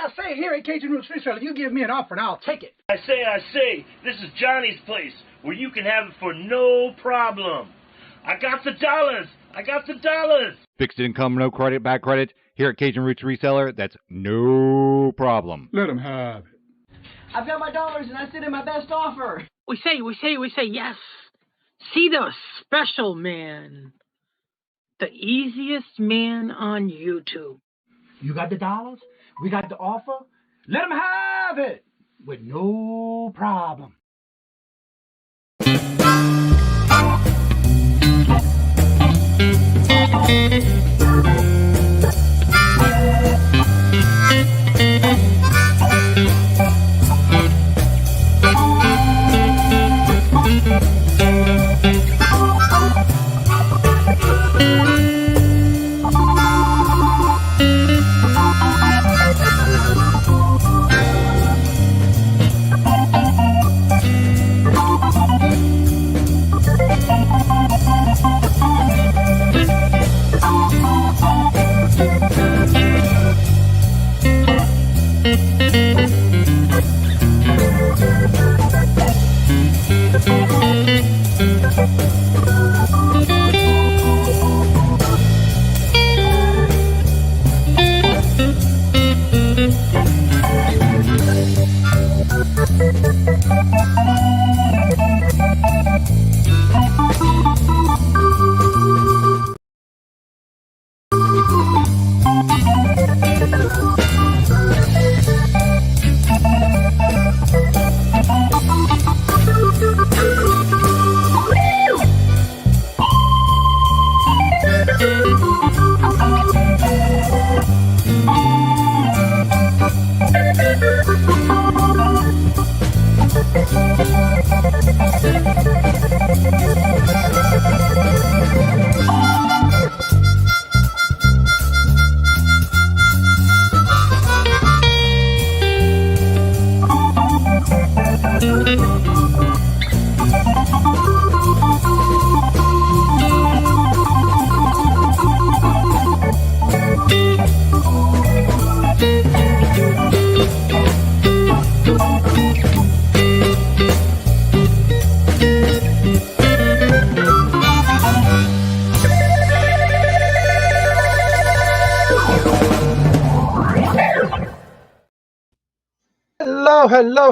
I say, here at Cajun Roots Reseller, you give me an offer and I'll take it. I say, this is Johnny's place, where you can have it for no problem. I got the dollars. Fixed income, no credit, bad credit. Here at Cajun Roots Reseller, that's no problem. Let them have it. I've got my dollars and I sit in my best offer. We say yes. See the special man. The easiest man on YouTube. You got the dollars? We got the offer? Let them have it with no problem.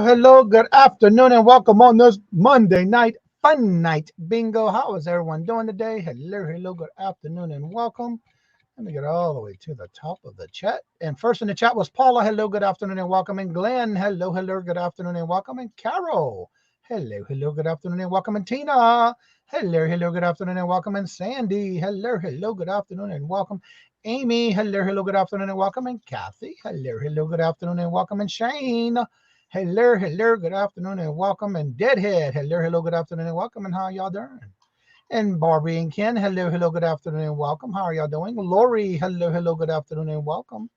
Hello. Good afternoon and welcome on this Monday night fun night bingo. How is everyone doing today? Hello. Good afternoon and welcome. Let me get all the way to the top of the chat. And first in the chat was Paula. Hello, good afternoon and welcome. And Glenn. Hello, good afternoon and welcome. And Carol. Hello, good afternoon and welcome. And Tina. Hello, good afternoon and welcome. And Sandy. Hello, good afternoon and welcome. Amy, hello, good afternoon and welcome. And Kathy, hello, good afternoon and welcome. And Shane, hello, good afternoon and welcome. And Deadhead, hello, good afternoon and welcome. And how y'all doing? And Barbie and Ken, hello, good afternoon and welcome. How are y'all doing? Lori, hello, good afternoon and welcome.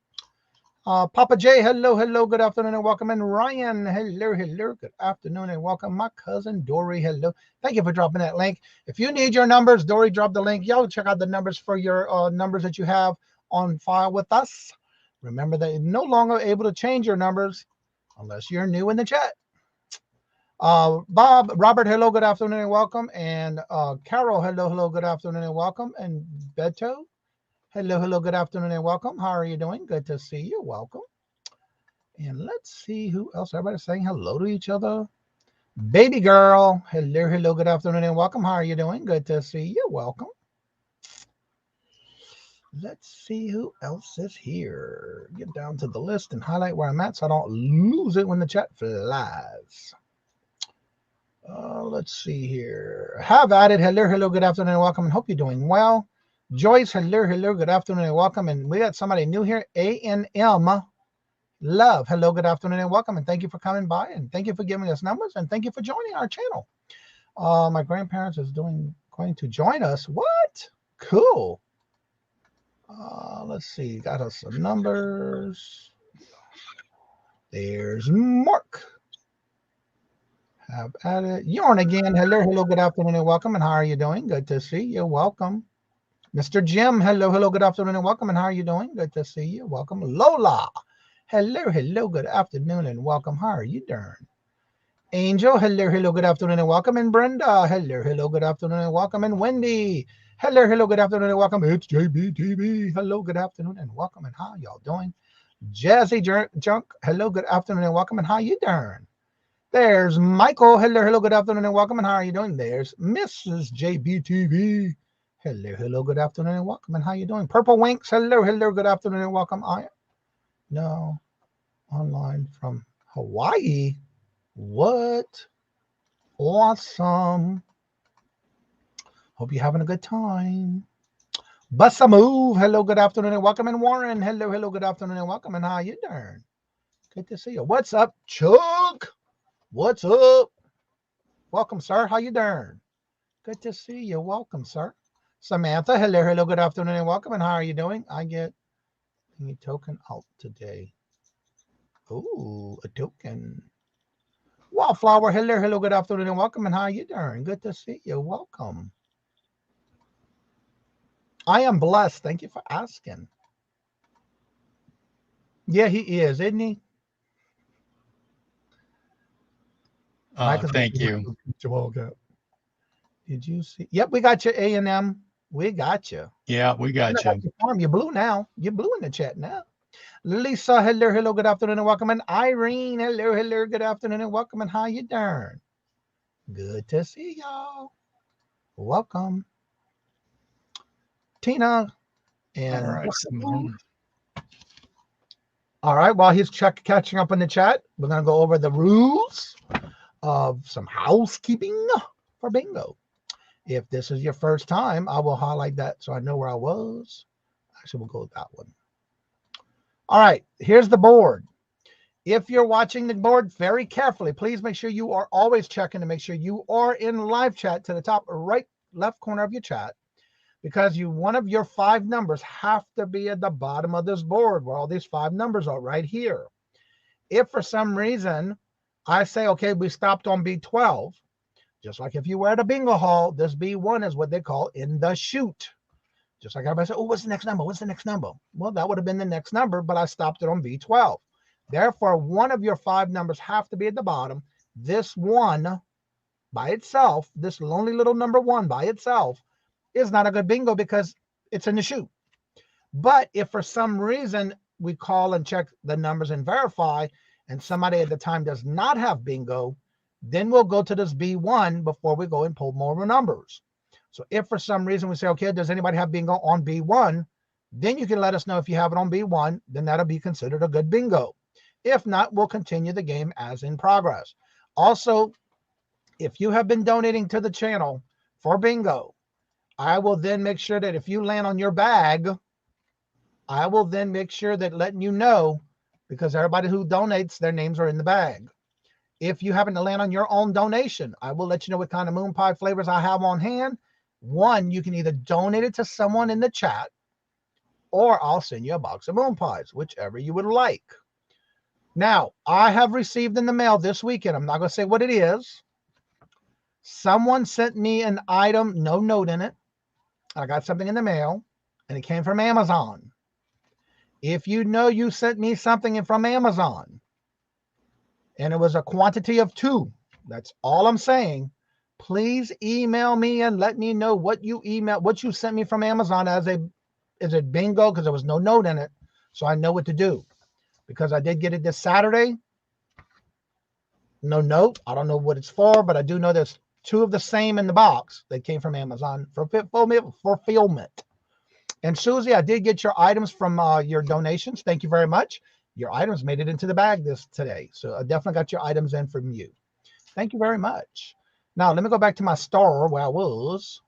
Papa J, hello, good afternoon and welcome. And Ryan, hello, good afternoon and welcome. My cousin Dory, hello. Thank you for dropping that link. If you need your numbers, Dory dropped the link. Y'all check out the numbers for your numbers that you have on file with us. Remember that you're no longer able to change your numbers unless you're new in the chat. Robert, hello, good afternoon and welcome. And Carol, hello, good afternoon and welcome. And Beto, hello, good afternoon and welcome. How are you doing? Good to see you. Welcome. And let's see who else. Everybody's saying hello to each other. Baby girl, hello, good afternoon and welcome. How are you doing? Good to see you. Welcome. Let's see who else is here. Get down to the list and highlight where I'm at so I don't lose it when the chat flies. Let's see here. Have at it. Hello, good afternoon and welcome. And hope you're doing well. Joyce, hello, good afternoon and welcome. And we got somebody new here, A&M Love. Hello, good afternoon and welcome. And thank you for coming by. And thank you for giving us numbers. And thank you for joining our channel. My grandparents is going to join us. What? Cool. Let's see. Got us some numbers. There's Mark. Have at it. Yarn again. Hello, good afternoon and welcome. And how are you doing? Good to see you. Welcome. Mr. Jim, hello, good afternoon and welcome. And how are you doing? Good to see you. Welcome. Lola, hello, good afternoon and welcome. How are you doing? Angel, hello, good afternoon and welcome. And Brenda, hello, good afternoon and welcome. And Wendy, hello, good afternoon and welcome. It's JBTV. Hello, good afternoon and welcome. And how y'all doing? Jazzy Junk, hello, good afternoon and welcome. And how you doing? There's Michael, hello, good afternoon and welcome. And how are you doing? There's Mrs. JBTV. Hello, good afternoon and welcome. And how you doing? Purple Winks, hello, good afternoon and welcome. No, online from Hawaii. What? Awesome. Hope you're having a good time. Bust a move. Hello, good afternoon and welcome. And Warren, hello, good afternoon and welcome. And how you doing? Good to see you. What's up, Chuck? What's up? Welcome, sir. How you doing? Good to see you. Welcome, sir. Samantha, hello, good afternoon and welcome. And how are you doing? I get a token out today. Oh, a token. Wallflower, hello, good afternoon and welcome. And how are you doing? Good to see you. Welcome. I am blessed. Thank you for asking. Yeah, he is, isn't he? Thank you. Did you see? Yep, we got you, A&M. We got you. Yeah, we got you. You're blue now. You're blue in the chat now. Lisa, hello, good afternoon and welcome. And Irene, hello, good afternoon and welcome. And how you doing? Good to see y'all. Welcome. Tina. And all right. All right, while he's catching up in the chat, we're going to go over the rules of some housekeeping for bingo. If this is your first time, I will highlight that so I know where I was. Actually, we'll go with that one. All right, here's the board. If you're watching the board very carefully, please make sure you are always checking to make sure you are in live chat to the top right left corner of your chat, because one of your 5 numbers have to be at the bottom of this board where all these 5 numbers are right here. If for some reason I say, okay, we stopped on B12, just like if you were at a bingo hall, this B1 is what they call in the chute. Just like everybody said, oh, what's the next number? What's the next number? Well, that would have been the next number, but I stopped it on B12. Therefore, one of your 5 numbers have to be at the bottom. This one by itself, this lonely little number 1 by itself, is not a good bingo because it's in the chute. But if for some reason we call and check the numbers and verify, and somebody at the time does not have bingo, then we'll go to this B1 before we go and pull more numbers. So if for some reason we say, okay, does anybody have bingo on B1? Then you can let us know if you have it on B1, then that'll be considered a good bingo. If not, we'll continue the game as in progress. Also, if you have been donating to the channel for bingo, I will then make sure that if you land on your bag, I will then make sure that letting you know, because everybody who donates, their names are in the bag. If you happen to land on your own donation, I will let you know what kind of moon pie flavors I have on hand. One, you can either donate it to someone in the chat, or I'll send you a box of moon pies, whichever you would like. Now, I have received in the mail this weekend, I'm not going to say what it is. Someone sent me an item, no note in it. I got something in the mail, and it came from Amazon. If you know you sent me something from Amazon, and it was a quantity of 2, that's all I'm saying, please email me and let me know what you sent me from Amazon is it bingo, because there was no note in it, so I know what to do. Because I did get it this Saturday. No note. I don't know what it's for, but I do know there's 2 of the same in the box that came from Amazon for fulfillment. And Susie, I did get your items from your donations. Thank you very much. Your items made it into the bag today. So I definitely got your items in from you. Thank you very much. Now, let me go back to my store where I was.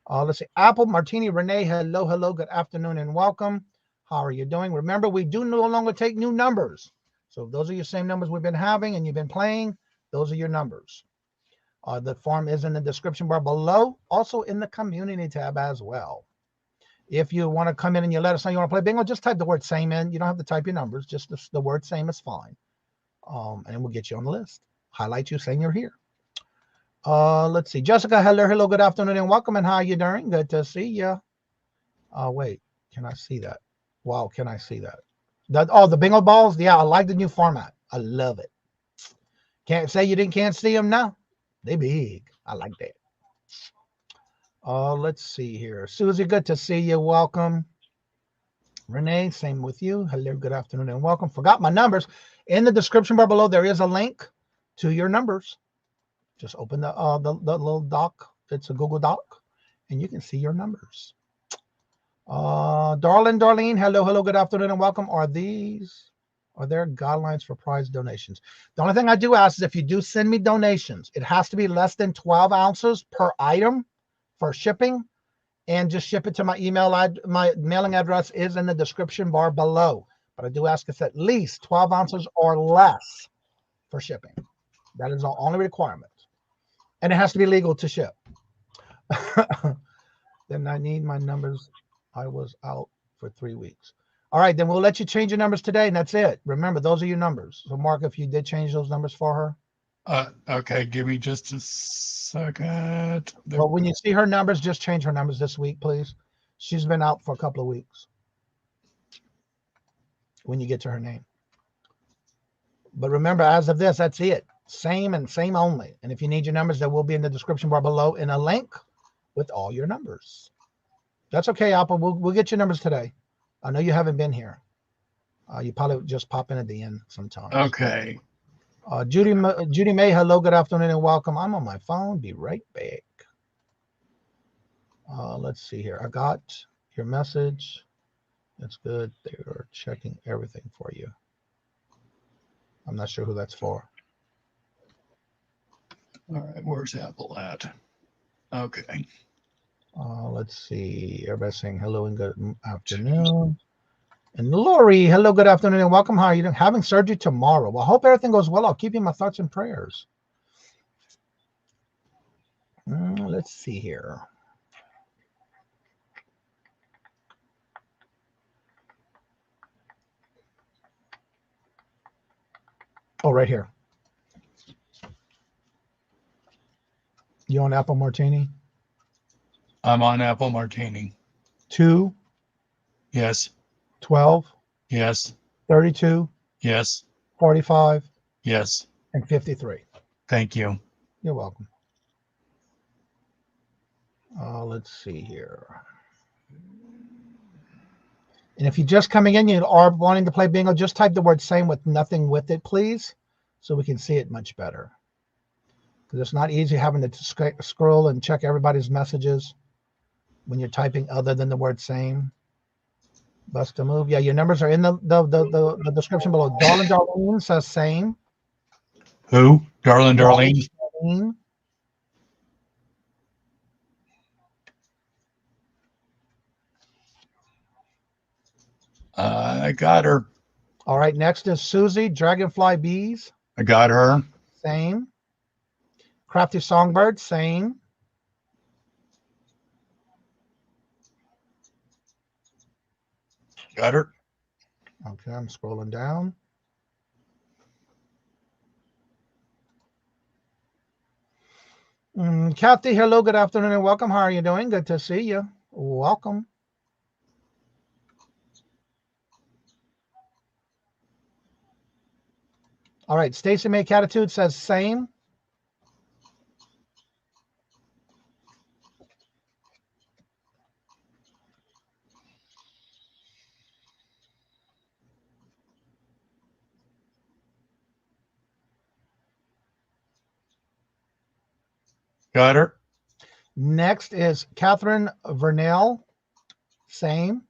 Let's see. Apple Martini Renee, hello, good afternoon, and welcome. How are you doing? Remember, we do no longer take new numbers. So if those are your same numbers we've been having and you've been playing, those are your numbers. The form is in the description bar below, also in the community tab as well. If you want to come in and you let us know you want to play bingo, just type the word same in. You don't have to type your numbers. Just the word same is fine. And we'll get you on the list. Highlight you saying you're here. Let's see. Jessica, hello, good afternoon, and welcome. And how are you doing? Good to see you. Wait, can I see that? Wow, can I see that? The bingo balls? Yeah, I like the new format. I love it. Can't say you can't see them now. They big. I like that. Let's see here. Susie, good to see you. Welcome. Renee, same with you. Hello, good afternoon, and welcome. Forgot my numbers. In the description bar below, there is a link to your numbers. Just open the little doc. It's a Google Doc, and you can see your numbers. Darlene, hello, good afternoon, and welcome. Are there guidelines for prize donations? The only thing I do ask is if you do send me donations, it has to be less than 12 ounces per item for shipping, and just ship it to my email. My mailing address is in the description bar below, but I do ask it's at least 12 ounces or less for shipping. That is the only requirement, and it has to be legal to ship. Then I need my numbers. I was out for 3 weeks. All right, then we'll let you change your numbers today, and that's it. Remember, those are your numbers. So, Mark, if you did change those numbers for her. Okay, give me just a second. Well, when you see her numbers, just change her numbers this week, please. She's been out for a couple of weeks when you get to her name. But remember, as of this, that's it. Same and same only. And if you need your numbers, there will be in the description bar below in a link with all your numbers. That's okay, Apple. We'll get your numbers today. I know you haven't been here. You probably just pop in at the end sometimes. Okay. Judy May, hello, good afternoon, and welcome. I'm on my phone. Be right back. Let's see here. I got your message. That's good. They're checking everything for you. I'm not sure who that's for. All right, where's Apple at? Okay. Let's see. Everybody's saying hello and good afternoon. And Lori, hello, good afternoon, and welcome. How are you doing? Having surgery tomorrow. Well, I hope everything goes well. I'll keep you in my thoughts and prayers. Let's see here. Oh, right here. You on Apple Martini? I'm on Apple Martini. 2, Yes. 12, Yes. 32, Yes. 45, Yes. and 53. Thank you. You're welcome. Let's see here. And if you're just coming in, you are wanting to play bingo, just type the word same with nothing with it, please, so we can see it much better. Because it's not easy having to scroll and check everybody's messages when you're typing other than the word same. Bust a move. Yeah, your numbers are in the description below. Darlene says same. Who? Darlene? I got her. All right, next is Susie, Dragonfly Bees. I got her. Same. Crafty Songbird, same. Got her. Okay, I'm scrolling down. Kathy, hello, good afternoon, and welcome. How are you doing? Good to see you. Welcome. All right, Stacy Make Attitude says same. Got her. Next is Catherine Vernell, same.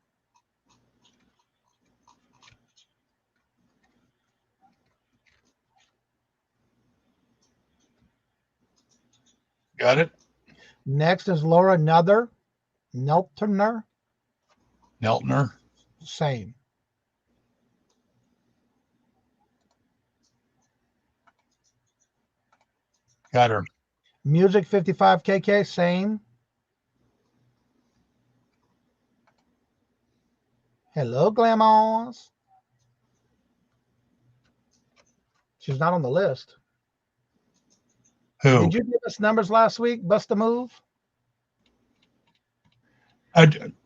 Got it. Next is Laura Nuther, Neltner, Neltner. same. Got her. Music 55KK, same. Hello, Glamours. She's not on the list. Who? Did you give us numbers last week? Bust a move?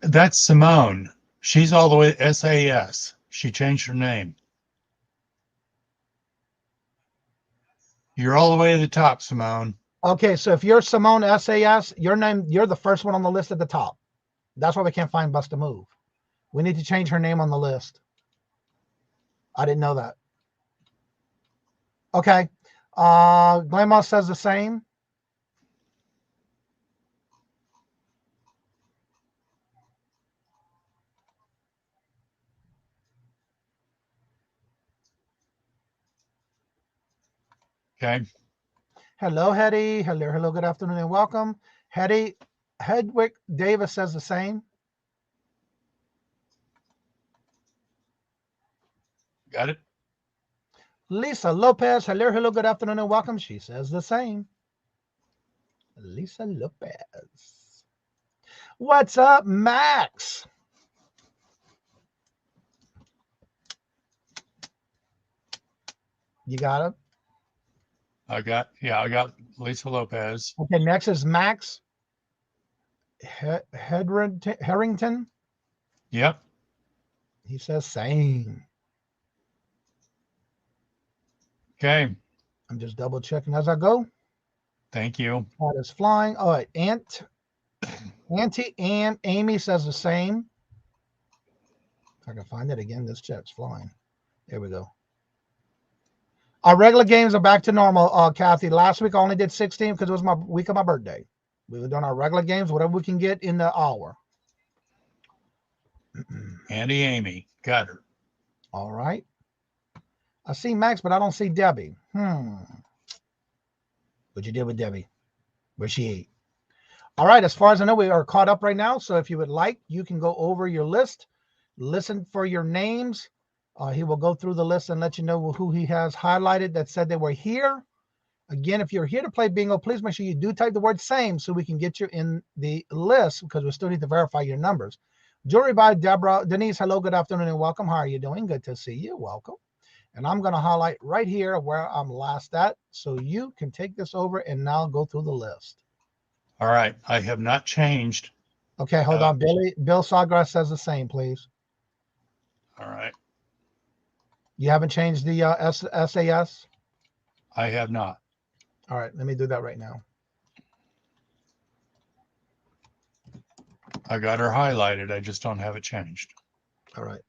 That's Simone. She's all the way to SAS. She changed her name. You're all the way to the top, Simone. Okay, so if you're Simone SAS, you're the first one on the list at the top. That's why we can't find Bust a Move. We need to change her name on the list. I didn't know that. Okay. Glamour says the same. Okay. Hello, Hetty. Hello, good afternoon and welcome. Hetty, Hedwig Davis says the same. Got it. Lisa Lopez, hello, good afternoon and welcome. She says the same. Lisa Lopez. What's up, Max? You got it? I got Lisa Lopez. Okay, next is Max Harrington. Yep. He says same. Okay. I'm just double checking as I go. Thank you. That is flying. All right, Auntie Ann Amy says the same. If I can find it again, this chat's flying. There we go. Our regular games are back to normal, Kathy. Last week I only did 16 because it was my week of my birthday. We were doing our regular games, whatever we can get in the hour. Andy Amy. Got her. All right. I see Max, but I don't see Debbie. What you did with Debbie? Where's she at? All right. As far as I know, we are caught up right now. So if you would like, you can go over your list, listen for your names. He will go through the list and let you know who he has highlighted that said they were here. Again, if you're here to play bingo, please make sure you do type the word same so we can get you in the list because we still need to verify your numbers. Jewelry by Deborah. Denise, hello, good afternoon and welcome. How are you doing? Good to see you. Welcome. And I'm going to highlight right here where I'm last at so you can take this over and now go through the list. All right. I have not changed. Okay, hold on. Bill Sawgrass says the same, please. All right. You haven't changed the SAS? I have not. All right, let me do that right now. I got her highlighted. I just don't have it changed. All right.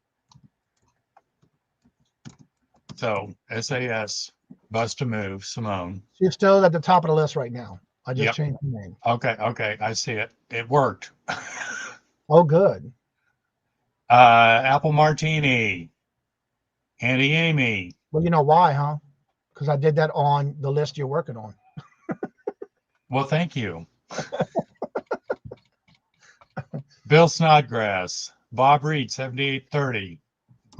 So SAS, Bust a Move, Simone. She's still at the top of the list right now. I just Yep. changed the name. Okay. I see it. It worked. Oh, good. Apple Martini. Andy Amy. Well, you know why, huh? Because I did that on the list you're working on. Well, thank you. Bill Snodgrass. Bob Reed, 7830.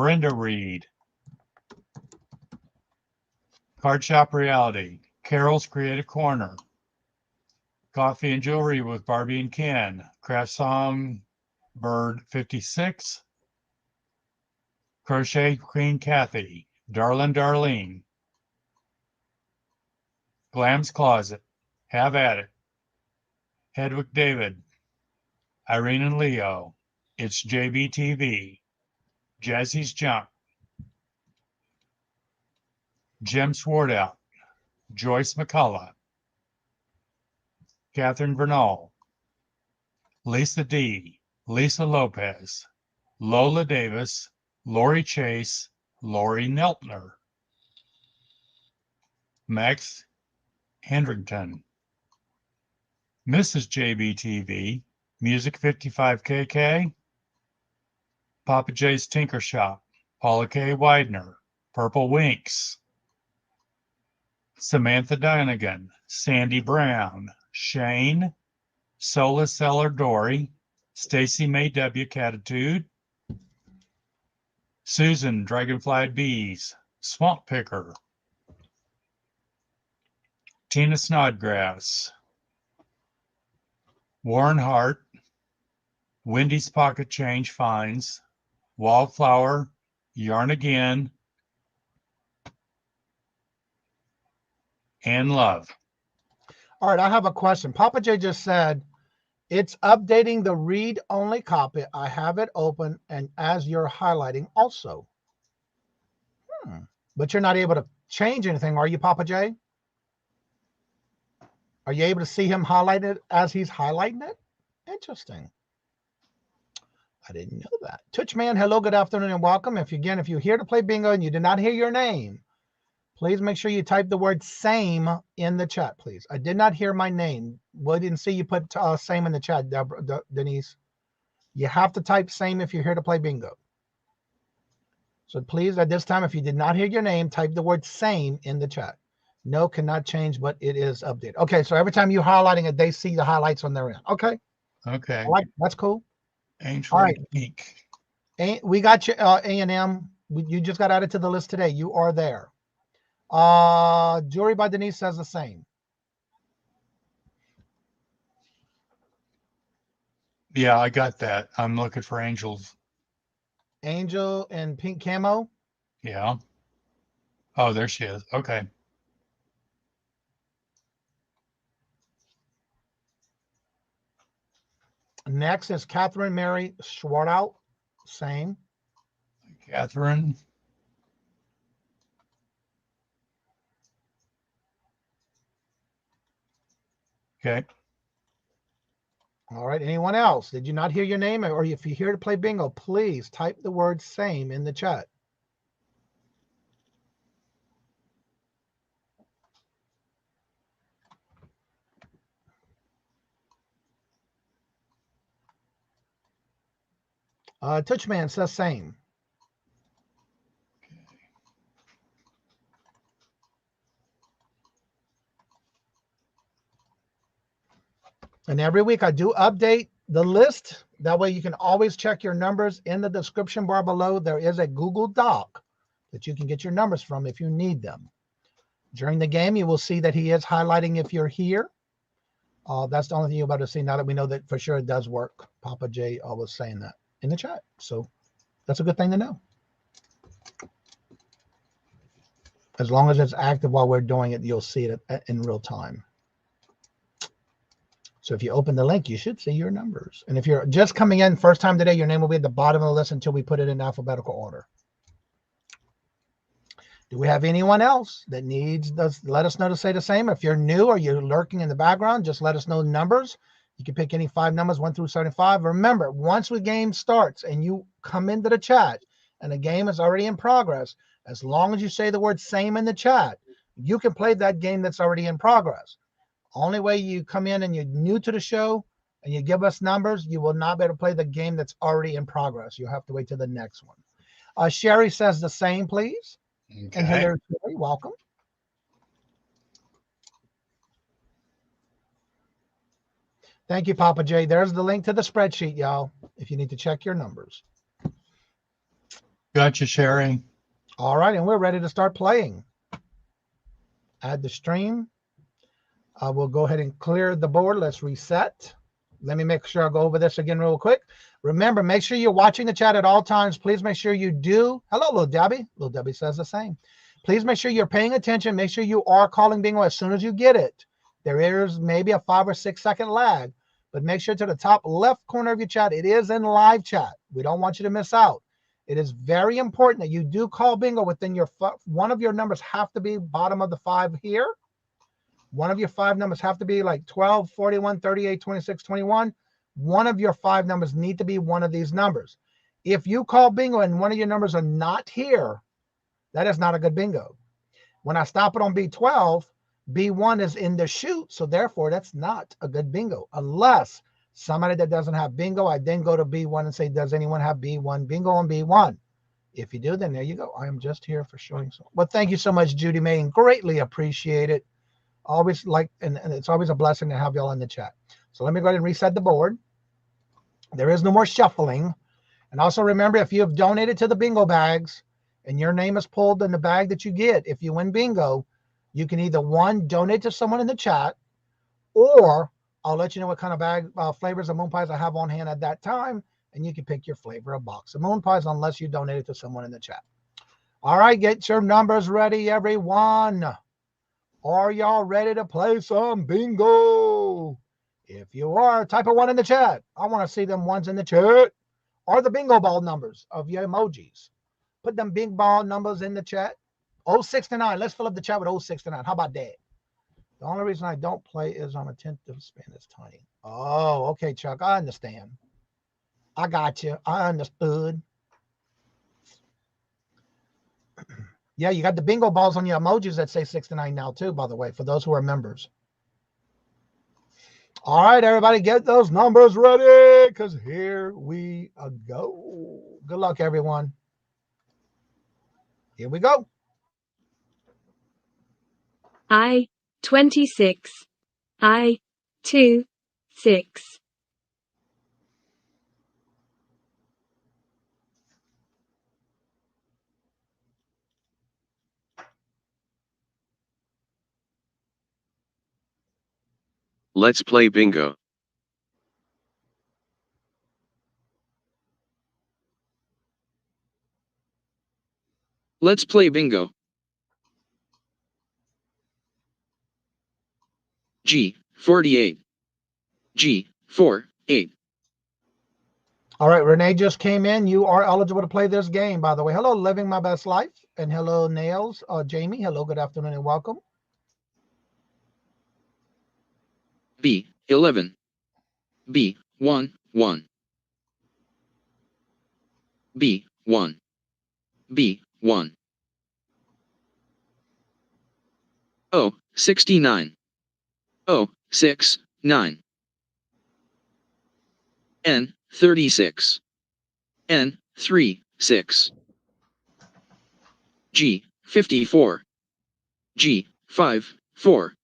Brenda Reed. Card Shop Reality. Carol's Creative Corner. Coffee and Jewelry with Barbie and Ken. Craft Songbird 56. Crochet Queen Kathy. Darlene. Glam's Closet. Have at it. Hedwig David. Irene and Leo. It's JBTV. Jazzy's Junk. Jim Swartout. Joyce McCullough. Catherine Bernal. Lisa D. Lisa Lopez. Lola Davis. Lori Chase. Lori Neltner. Max Hendrington. Mrs. JBTV. Music 55KK. Papa J's Tinker Shop. Paula K. Widener. Purple Winks. Samantha Donegan. Sandy Brown. Shane. Sola Seller Dory. Stacy May W. Catitude. Susan Dragonfly Bees. Swamp Picker. Tina Snodgrass. Warren Hart. Wendy's Pocket Change Finds. Wallflower. Yarn Again. And Love. All right, I have a question. Papa J just said it's updating the read-only copy. I have it open, and as you're highlighting also. But you're not able to change anything, are you, Papa J? Are you able to see him highlight it as he's highlighting it? Interesting. I didn't know that. Touchman, hello, good afternoon, and welcome. If you're here to play bingo and you did not hear your name, please make sure you type the word same in the chat, please. I did not hear my name. We didn't see you put same in the chat, Denise. You have to type same if you're here to play bingo. So please, at this time, if you did not hear your name, type the word same in the chat. No, cannot change, but it is updated. Okay, so every time you're highlighting it, they see the highlights on their end. Okay. Okay. That's cool. Angel All right. Pink. We got you, A&M. You just got added to the list today. You are there. Jewelry by Denise says the same. Yeah, I got that. I'm looking for Angels. Angel and pink camo. Yeah. Oh, there she is. Okay. Next is Catherine Mary Schwartout. Same. Catherine. Okay. All right. Anyone else? Did you not hear your name? Or if you're here to play bingo, please type the word same in the chat. Touchman says same. And every week I do update the list. That way you can always check your numbers in the description bar below. There is a Google Doc that you can get your numbers from if you need them. During the game, you will see that he is highlighting if you're here. That's the only thing you're about to see now that we know that for sure it does work. Papa J always saying that in the chat. So that's a good thing to know. As long as it's active while we're doing it, you'll see it in real time. So if you open the link, you should see your numbers. And if you're just coming in first time today, your name will be at the bottom of the list until we put it in alphabetical order. Do we have anyone else that needs this? Let us know to say the same. If you're new or you're lurking in the background, just let us know the numbers. You can pick any 5 numbers, 1 through 75. Remember, once the game starts and you come into the chat and the game is already in progress, as long as you say the word same in the chat, you can play that game that's already in progress. Only way you come in and you're new to the show and you give us numbers, you will not be able to play the game that's already in progress. You'll have to wait till the next one. Sherry says the same, please. Okay. And hello, Sherry. Welcome. Thank you, Papa J. There's the link to the spreadsheet, y'all, if you need to check your numbers. Gotcha, Sherry. All right, and we're ready to start playing. Add the stream. We'll go ahead and clear the board. Let's reset. Let me make sure I go over this again real quick. Remember, make sure you're watching the chat at all times. Please make sure you do. Hello, Little Debbie. Little Debbie says the same. Please make sure you're paying attention. Make sure you are calling bingo as soon as you get it. There is maybe a 5 or 6 second lag, but make sure to the top left corner of your chat, it is in live chat. We don't want you to miss out. It is very important that you do call bingo within your, one of your numbers have to be bottom of the 5 here. One of your 5 numbers have to be like 12, 41, 38, 26, 21. One of your 5 numbers need to be one of these numbers. If you call bingo and one of your numbers are not here, that is not a good bingo. When I stop it on B12, B1 is in the chute, so therefore that's not a good bingo. Unless somebody that doesn't have bingo, I then go to B1 and say, does anyone have B1 bingo on B1? If you do, then there you go. I am just here for showing. Well, thank you so much, Judy May, and greatly appreciate it. Always like, and it's always a blessing to have y'all in the chat. So let me go ahead and reset the board. There is no more shuffling. And also remember, if you have donated to the bingo bags and your name is pulled in the bag that you get, if you win bingo, you can either one, donate to someone in the chat, or I'll let you know what kind of bag flavors of moon pies I have on hand at that time, and you can pick your flavor of box of moon pies unless you donated to someone in the chat. All right, get your numbers ready, everyone. Are y'all ready to play some bingo? If you are, type a 1 in the chat. I want to see them ones in the chat. Or the bingo ball numbers of your emojis. Put them big ball numbers in the chat. 069. Let's fill up the chat with 069. How about that? The only reason I don't play is on a 10th of spin. It's tiny. Oh, okay, Chuck. I understand. I got you. I understood. Yeah, you got the bingo balls on your emojis that say 69 now too, by the way, for those who are members. All right, everybody, get those numbers ready, because here we go. Good luck, everyone. Here we go. I 26. I 2 6. Let's play bingo. Let's play bingo. G 48. G 48. All right, Renee just came in. You are eligible to play this game, by the way. Hello, Living My Best Life. And hello, Nails. Jamie, hello, good afternoon, and welcome. B 11. B 1 1. B 1. B 1. O 69. O 6 9. N 36. N 3 6. G 54. G 5 4.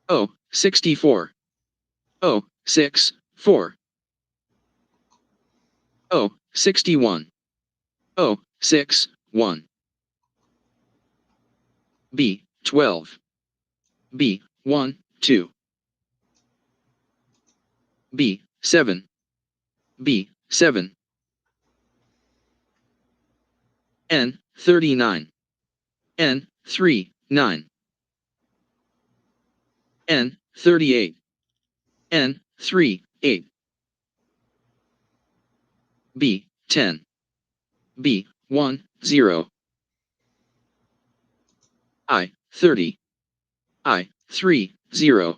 O 64. O 6 4. O 61. O 6 1. B 12. B 1 2. B 7. B 7. N 39. N 3 9. N 38. N 3 8. B 10. B 1 0. I 30. I 3 0.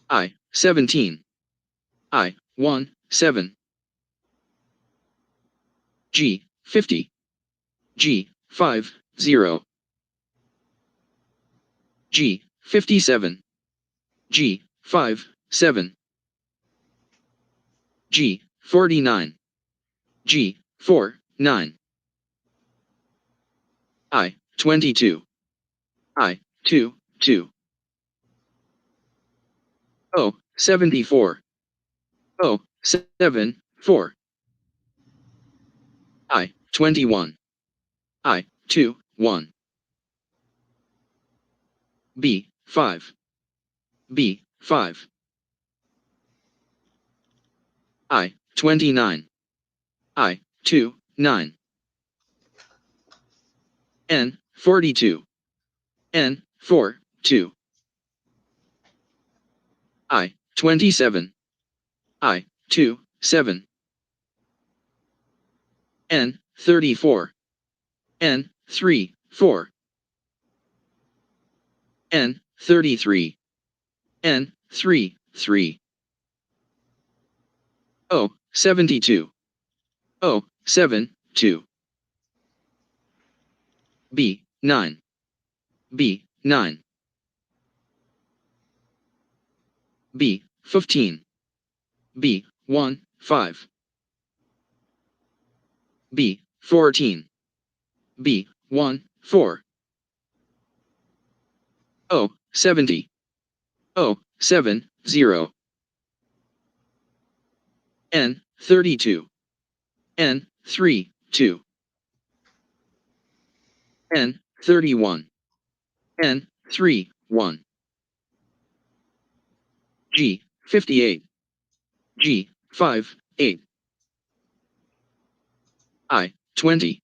I 17. I 1 7. G 50. G 5 0. G 57. G 5 7. G 49. G 4 9. I 22. I 2 2. O 74. O 7 4. 21. I, 2, 1. B, 5. B, 5. I, 29. I, 2, 9. N, 42. N, 4, 2. I, 27. I, 2, 7. N, 34. N, 3, 4. N, 33. N, 3, 3. O, 72. O, 7, 2. B, 9. B, 9. B, 15. B, 1, 5. B, 14. B, 1, 4. O, 70. O, 7, 0. N, 32. N, 3, 2. N, 31. N, 3, 1. G, 58. G, 5, 8. I, 20.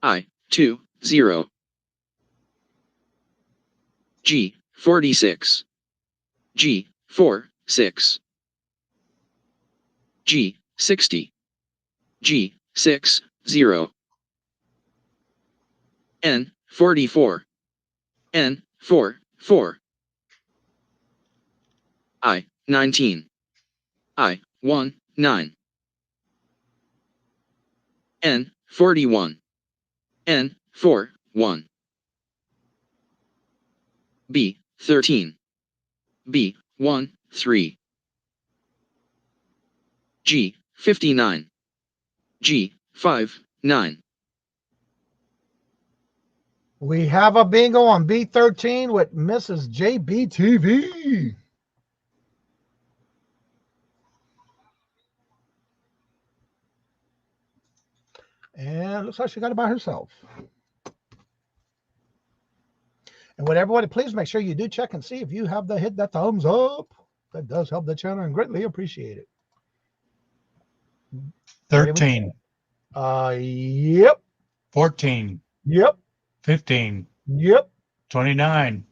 I, 2, 0. G, 46. G, 4, 6. G, 60. G, 6, 0. N, 44. N, 4, 4. I, 19. I, 1, 9. N, 41. N, 4, 1. B, 13. B, 1, 3. G, 59. G, 5, 9. We have a bingo on B13 with Mrs. JBTV. And looks like she got it by herself. And would everybody please make sure you do check and see if you have hit that thumbs up. That does help the channel and greatly appreciate it. 13. Yep. 14. Yep. 15. Yep. 29.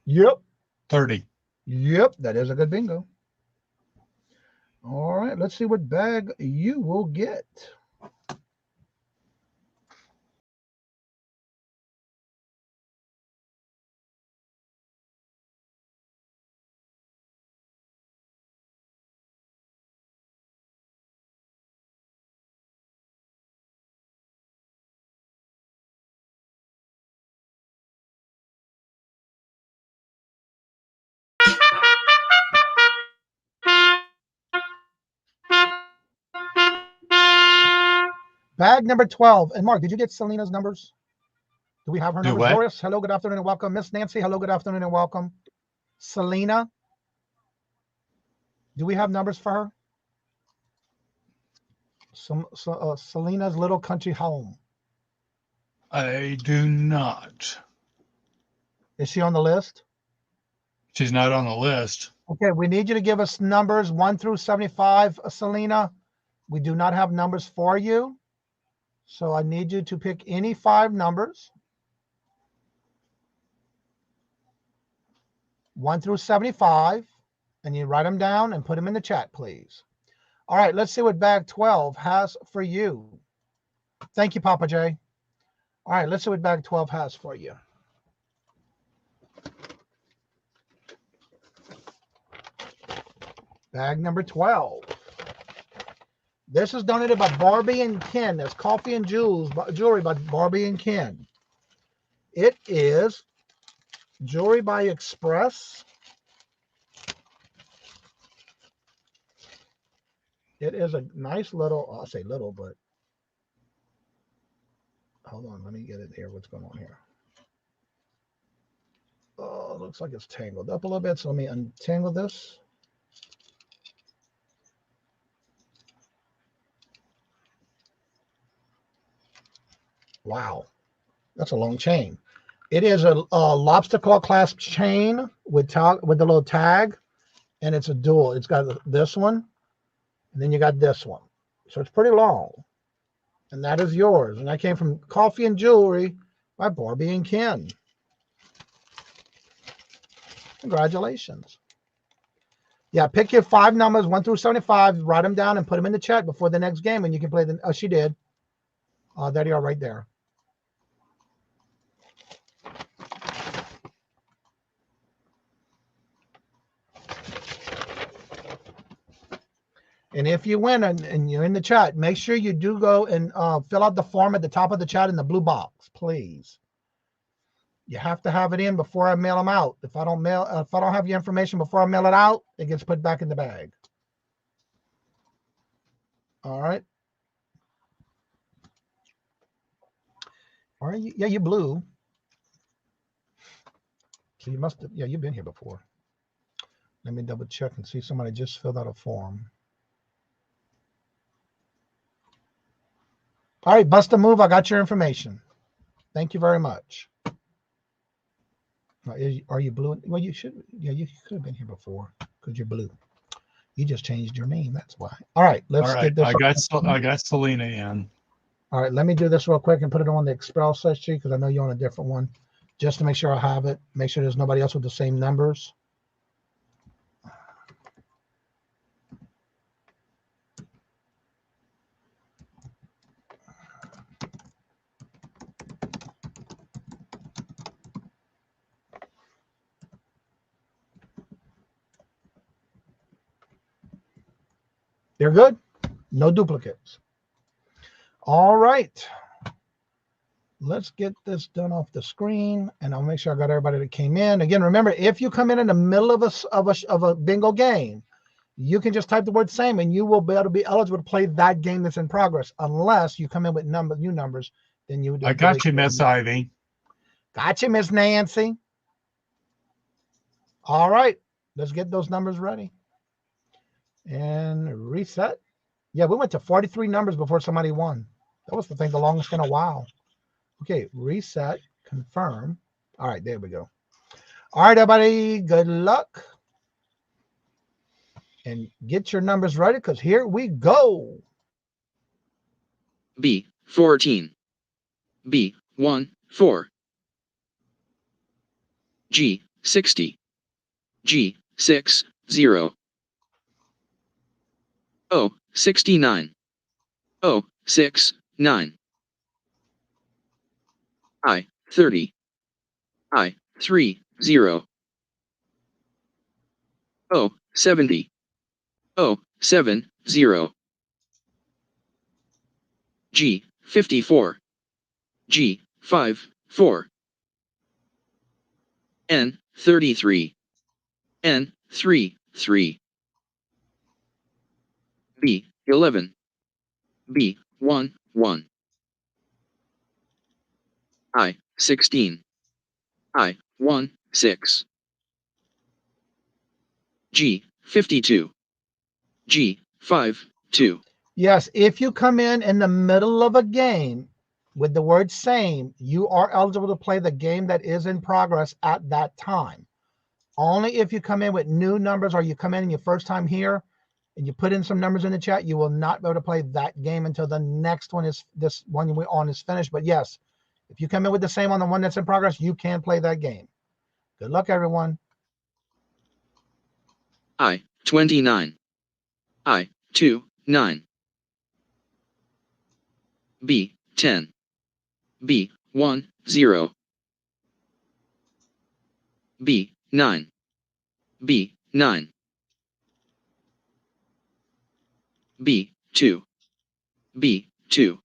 Yep. 30. Yep. That is a good bingo. All right. Let's see what bag you will get. Bag number 12. And Mark, did you get Selena's numbers? Do we have her Do numbers? what? Doris, hello, good afternoon and welcome. Miss Nancy, hello, good afternoon and welcome. Selena, do we have numbers for her? Selena's little country home. I do not. Is she on the list? She's not on the list. Okay, we need you to give us numbers 1 through 75, Selena. We do not have numbers for you. So I need you to pick any 5 numbers. 1 through 75. And you write them down and put them in the chat, please. All right, let's see what bag 12 has for you. Thank you, Papa J. All right, let's see what bag 12 has for you. Bag number 12. This is donated by Barbie and Ken. That's Coffee and Jewelry by Barbie and Ken. It is Jewelry by Express. It is a nice little, I'll say little, but hold on, let me get it here. What's going on here? Oh, looks like it's tangled up a little bit. So let me untangle this. Wow, that's a long chain. It is a lobster claw clasp chain with the little tag, and it's a dual. It's got this one, and then you got this one. So it's pretty long. And that is yours. And that came from Coffee and Jewelry by Barbie and Ken. Congratulations. Yeah, pick your 5 numbers, 1 through 75, write them down and put them in the chat before the next game, and you can play them. Oh, she did. There you are right there. And if you win and you're in the chat, make sure you do go and fill out the form at the top of the chat in the blue box, please. You have to have it in before I mail them out. If I don't have your information before I mail it out, it gets put back in the bag. All right. Are you? Yeah, you blue. So you must have. Yeah, you've been here before. Let me double check and see. Somebody just filled out a form. All right, bust a move. I got your information. Thank you very much. Are you blue? Well, you should. Yeah, you could have been here before because you're blue. You just changed your name. That's why. All right, let's get this. I got Selena in. All right, let me do this real quick and put it on the Excel spreadsheet because I know you're on a different one, just to make sure I have it. Make sure there's nobody else with the same numbers. They're good. No duplicates. All right. Let's get this done off the screen, and I'll make sure I got everybody that came in. Again, remember, if you come in the middle of a bingo game, you can just type the word same, and you will be able to be eligible to play that game that's in progress, unless you come in with new numbers. Then you. I got you, Miss Ivy. Got you, Miss Nancy. All right, let's get those numbers ready. And reset. Yeah, we went to 43 numbers before somebody won. That was the longest in a while. Okay, reset, confirm. All right, there we go. All right, everybody, good luck. And get your numbers ready because here we go. B 14. B 1 4. G 60. G 6 0. O 69. O 6 9. I 30. I 3 0. O 70. O 7 0. G 54. G 5 4. N 33. N 3 3. B 11. B 1 1. I 16. I 1 6. G 52. G 5 2. Yes, if you come in the middle of a game with the word same, you are eligible to play the game that is in progress at that time. Only if you come in with new numbers or you come in your first time here and you put in some numbers in the chat, you will not be able to play that game until the next one is this one we're on is finished. But yes, if you come in with the same on the one that's in progress, you can play that game. Good luck, everyone. I 29. I 2 9. B 10. B 1 0. B 9. B 9. B 2. B 2.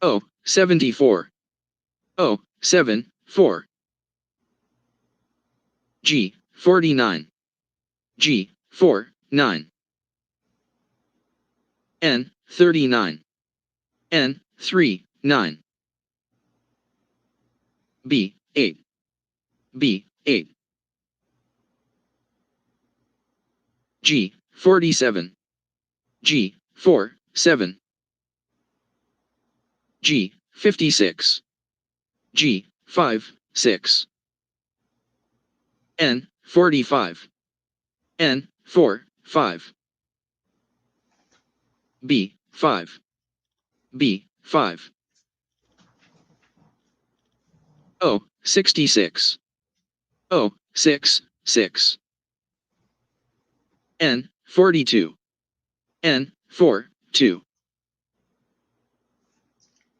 O 74. O 7 4. G 49. G 4 9. N 39. N 3 9. B 8. B 8. G 47. G 4 7. G56, G56, N45, N45, B5, B5, O66, O66, N42, N42,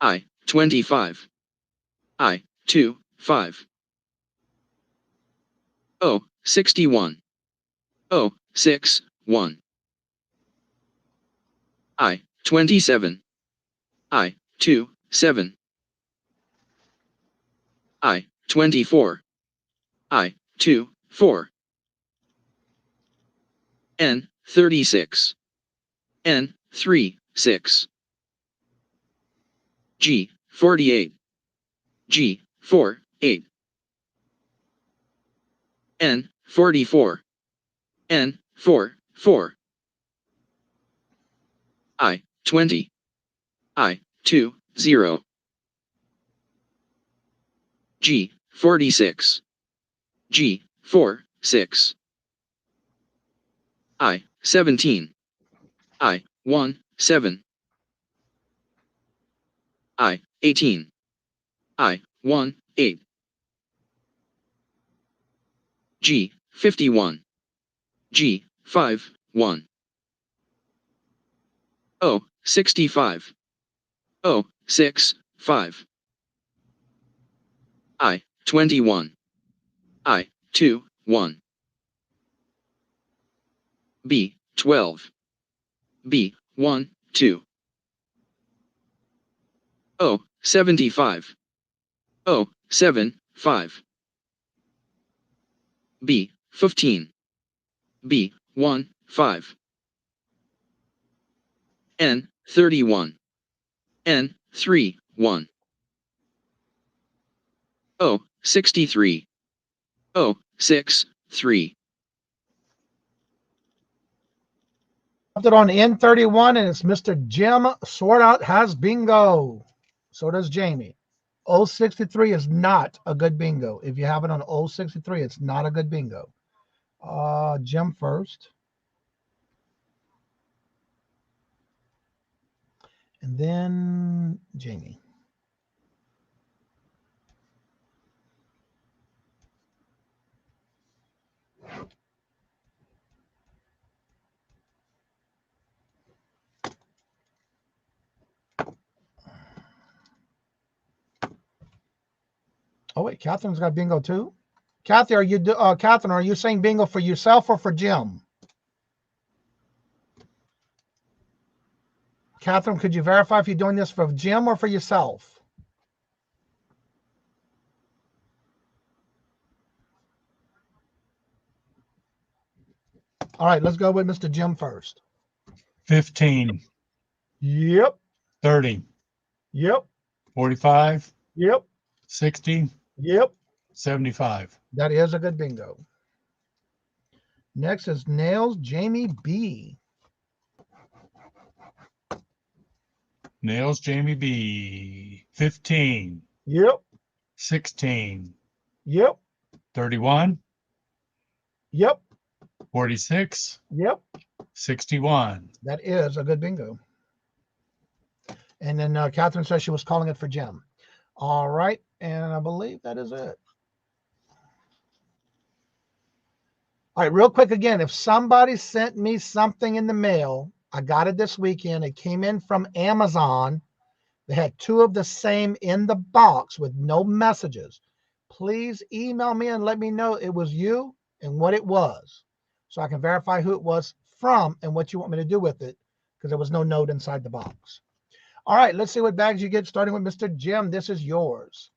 I25, I25, O61, O61, I27, I27, I24, I24, N36, N36, G48, G48, N44, N44, I20, I20, G46, G46, I17, I17, I18, I18, G51, G51, O65, O65, I21, I21, B12, B12, O75, O75, B15, B15, N31, N31, O63, O63, Left it on N31, and it's Mr. Jim. Sort out has bingo. So does Jamie. 063 is not a good bingo. If you have it on 063, it's not a good bingo. Jim first. And then Jamie. Oh wait, Catherine's got bingo too. Kathy, Catherine, are you saying bingo for yourself or for Jim? Catherine, could you verify if you're doing this for Jim or for yourself? All right, let's go with Mr. Jim first. 15. Yep. 30. Yep. 45. Yep. 60. Yep. 75. That is a good bingo. Next is Nails Jamie B. Nails Jamie B. 15. Yep. 16. Yep. 31. Yep. 46. Yep. 61. That is a good bingo. And then Catherine says she was calling it for Jim. All right. And I believe that is it. All right, real quick again, if somebody sent me something in the mail, I got it this weekend. It came in from Amazon. They had two of the same in the box with no messages. Please email me and let me know it was you and what it was, so I can verify who it was from and what you want me to do with it, because there was no note inside the box. All right, let's see what bags you get, starting with Mr. Jim. This is yours.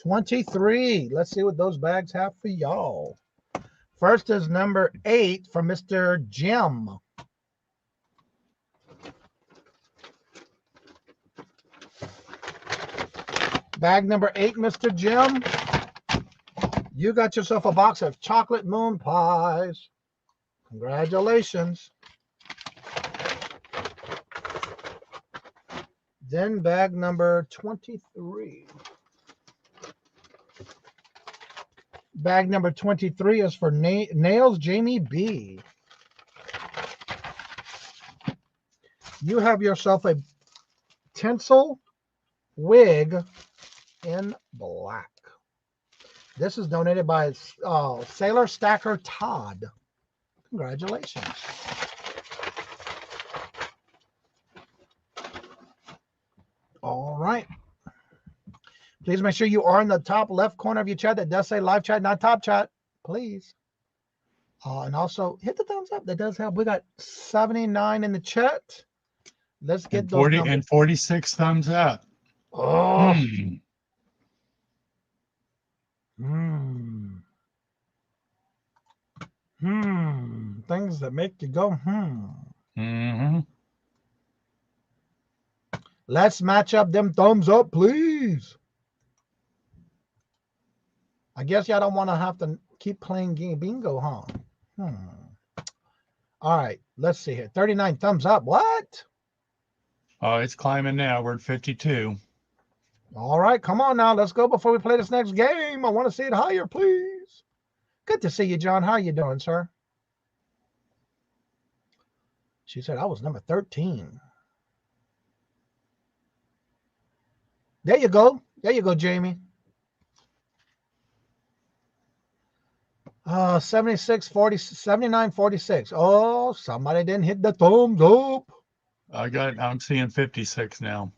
23. Let's see what those bags have for y'all. First is number 8 from Mr. Jim. Bag number 8, Mr. Jim. You got yourself a box of chocolate moon pies. Congratulations. Then bag number 23. Bag number 23 is for Nails Jamie B. You have yourself a tinsel wig in black. This is donated by Sailor Stacker Todd. Congratulations. All right. Please make sure you are in the top left corner of your chat. That does say live chat, not top chat. Please. And also hit the thumbs up. That does help. We got 79 in the chat. Let's get those 40 numbers. and 46 thumbs up. Oh. Things that make you go, Let's match up them thumbs up, please. I guess y'all don't want to have to keep playing game bingo, huh? All right, let's see here. 39 thumbs up. What? Oh, it's climbing now. We're at 52. All right, come on now. Let's go before we play this next game. I want to see it higher, please. Good to see you, John. How are you doing, sir? She said I was number 13. There you go. There you go, Jamie. 76, 40, 79, 46. Oh, somebody didn't hit the thumbs up. I'm seeing 56 now.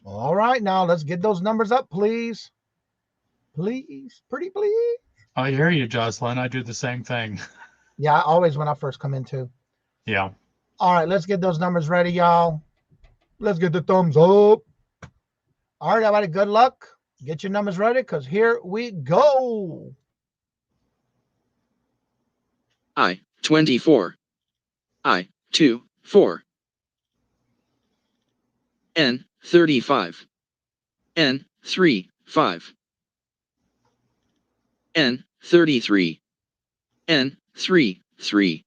All right, now let's get those numbers up, please. Please, pretty please. I hear you, Jocelyn. I do the same thing. Yeah, always when I first come in too. Yeah. All right, let's get those numbers ready, y'all. Let's get the thumbs up. All right, everybody, good luck. Get your numbers ready, because here we go. I, 24. I, 2, 4. N, 35. N, 3, 5. N, 33. N, 3, 3.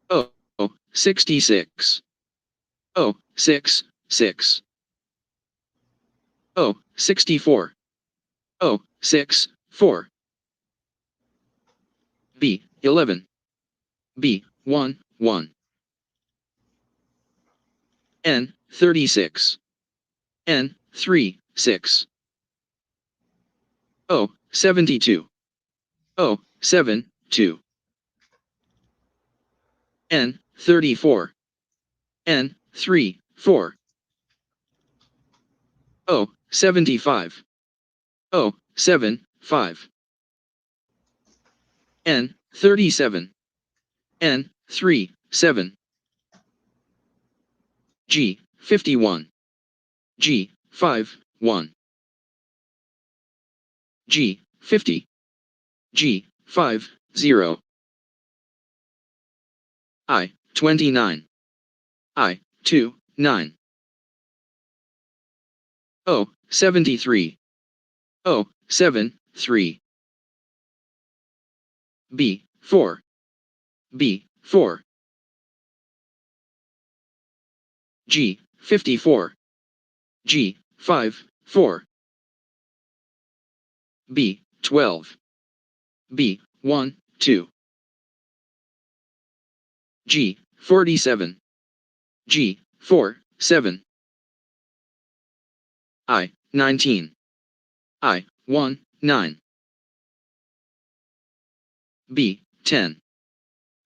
O, 66. O, 6, 6. O, 64. O, 6, 4. B, 11. B, 1, 1. N, 36. N, 3, 6. O, 72. O, 7, 2. N, 34. N, 3, 4. O, 75. O, 7, 5. N, 37. N, 3, 7. G, 51. G, 5, 1. G, 50. G, 5, 0. I, 29. I, 2, 9. O, 73. O, 7, 3. B, 4. B, 4. G, 54. G, 5, 4. B, 12. B, 1, 2. G, 47. G, 4, 7. I, 19. I, 1, 9. B, 10.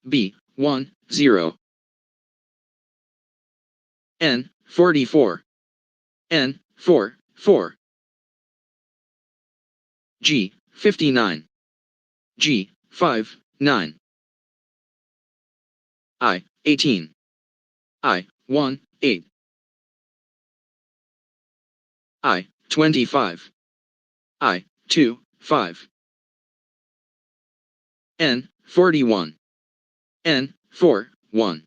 B, 1, 0. N, 44. N, 4, 4. G, 59. G, 5, 9. I, 18. I, 1, 8. I, 25. I, 2, 5. N, 41. N, 4, 1.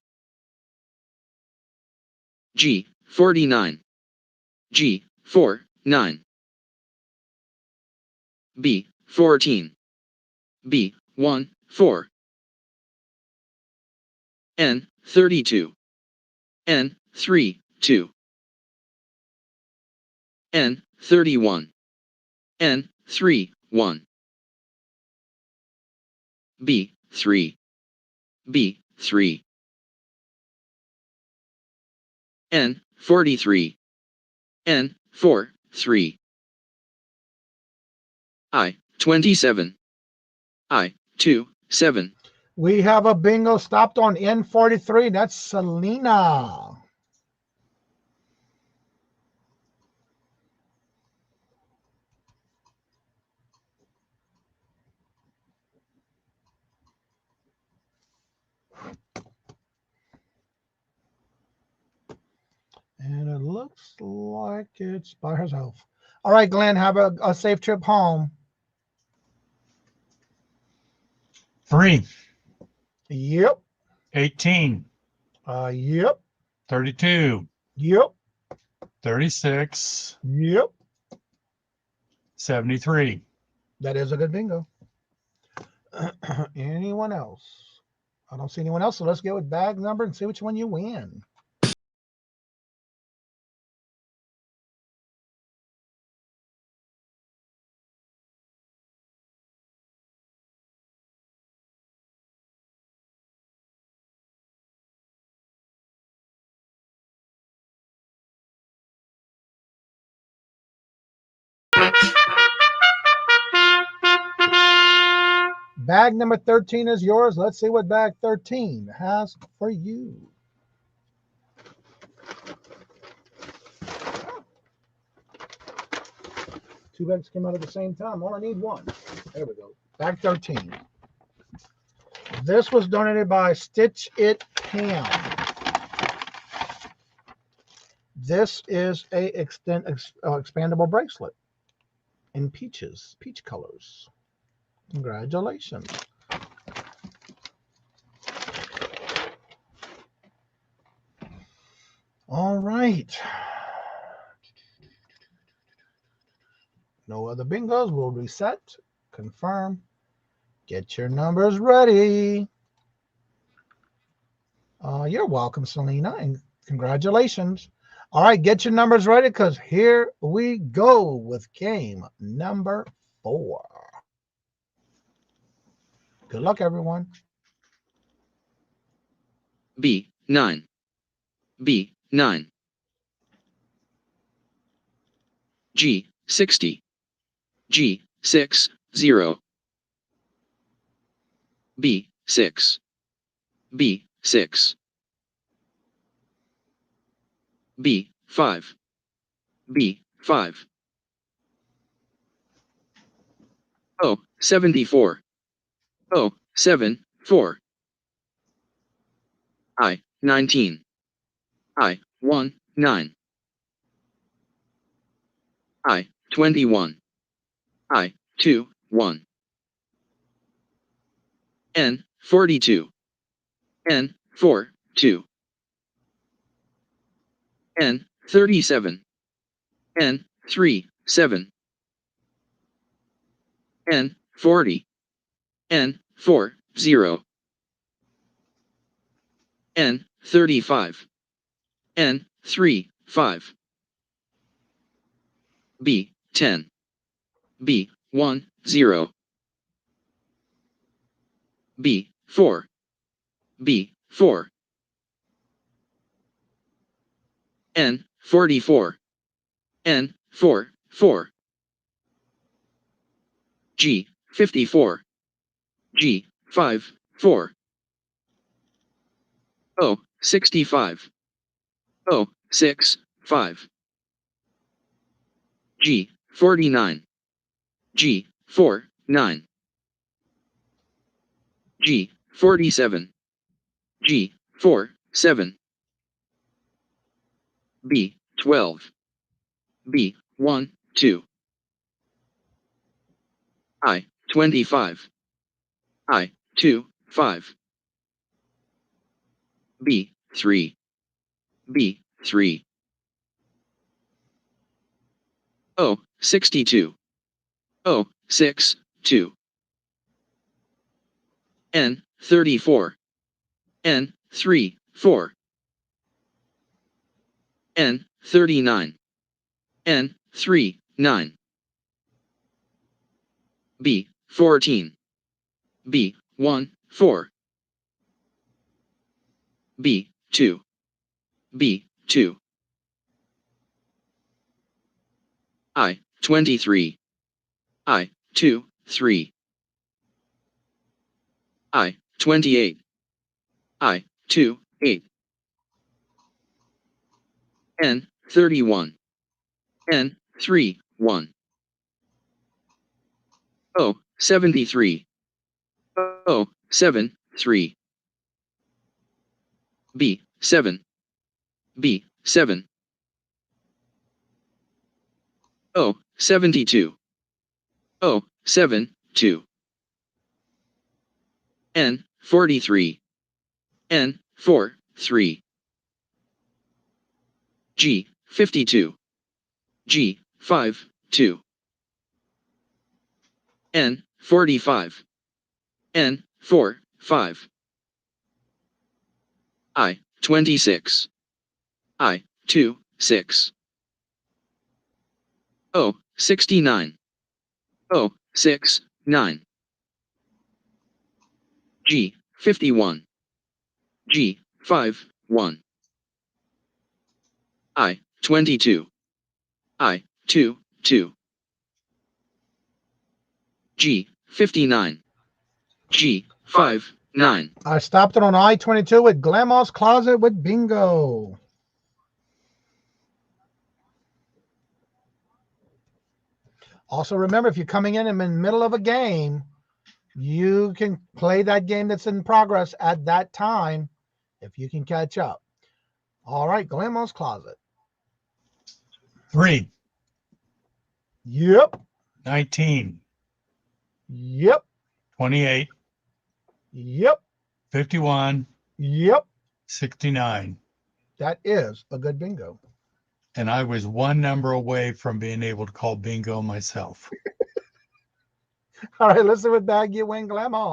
G, 49. G, 4, 9. B, 14. B, 1, 4. N, 32. N, 3, 2. N, 31. N, 3, 1. B, 3. B, 3. N, 43. N, 4, 3. I, 27. I, 2, 7. We have a bingo stopped on N43. That's Selena. And it looks like it's by herself. All right, Glenn, have a safe trip home. 3, Yep. 18, Yep. 32, Yep. 36, Yep. 73. That is a good bingo. Anyone else? I don't see anyone else, so let's go with bag number and see which one you win. Bag number 13 is yours. Let's see what bag 13 has for you. Two bags came out at the same time. Well, I need one. There we go. Bag 13. This was donated by Stitch It Ham. This is a expandable bracelet in peach colors. Congratulations. All right. No other bingos. We'll reset, confirm, get your numbers ready. You're welcome, Selena, and congratulations. All right, get your numbers ready because here we go with game number 4. Good luck, everyone. B, 9. B, 9. G, 60. G, 6, 0. B, 6. B, 6. B, 5. B, 5. O, 74. O, 7, 4. I, 19. I, 1, 9. I, 21. I, 2, 1. N, 42. N, 4, 2. N, 37. N, 3, 7. N, 40. N, 4, 0. N, 35. N, 3, 5. B, 10. B, 1, 0. B, 4. B, 4. N, 44. N, 4, 4. G, 54. G, 5, 4. O, 65. O, 6, 5. G, 49. G, 4, 9. G, 47. G, 4, 7. B, 12. B, 1, 2. I, 25. I, 2, 5. B, 3. B, 3. O, 62. O, 6, 2. N, 34. N, 3, 4. N, 39. N, 3, 9. B, 14. B, 1, 4. B, 2. B, 2. I, 23. I, 2, 3. I, 28. I, 2, 8. N, 31. N, 3, 1. O, 73. O, 7, 3. B, 7. B, 7. O, 72. O, 7, 2. N, 43. N, 4, 3. G, 52. G, 5, 2. N, 45. N, 4, 5. I, 26. I, 2, 6. O, 69. O, 6, 9. G, 51. G, 5, 1. I, 22. I, 2, 2. G, 59. G, 5, 9. I stopped it on I-22 with Grandma's Closet with Bingo. Also, remember, if you're coming in the middle of a game, you can play that game that's in progress at that time if you can catch up. All right, Grandma's Closet. 3. Yep. 19. Yep. 28. Yep. 51. Yep. 69. That is a good bingo. And I was one number away from being able to call bingo myself. All right, let's see what bag you win, Grandma.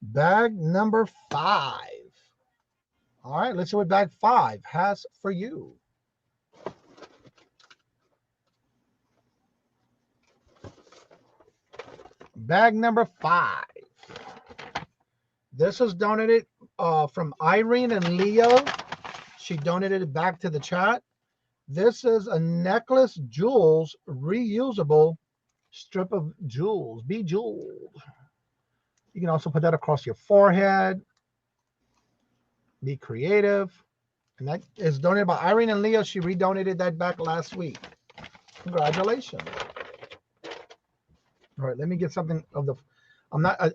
Bag number 5. All right, let's see what bag 5 has for you. Bag number 5. This was donated from Irene and Leo. She donated it back to the chat. This is a necklace jewels, reusable strip of jewels, bejeweled. You can also put that across your forehead. Be creative. And that is donated by Irene and Leo. She redonated that back last week. Congratulations. All right, let me get something of the,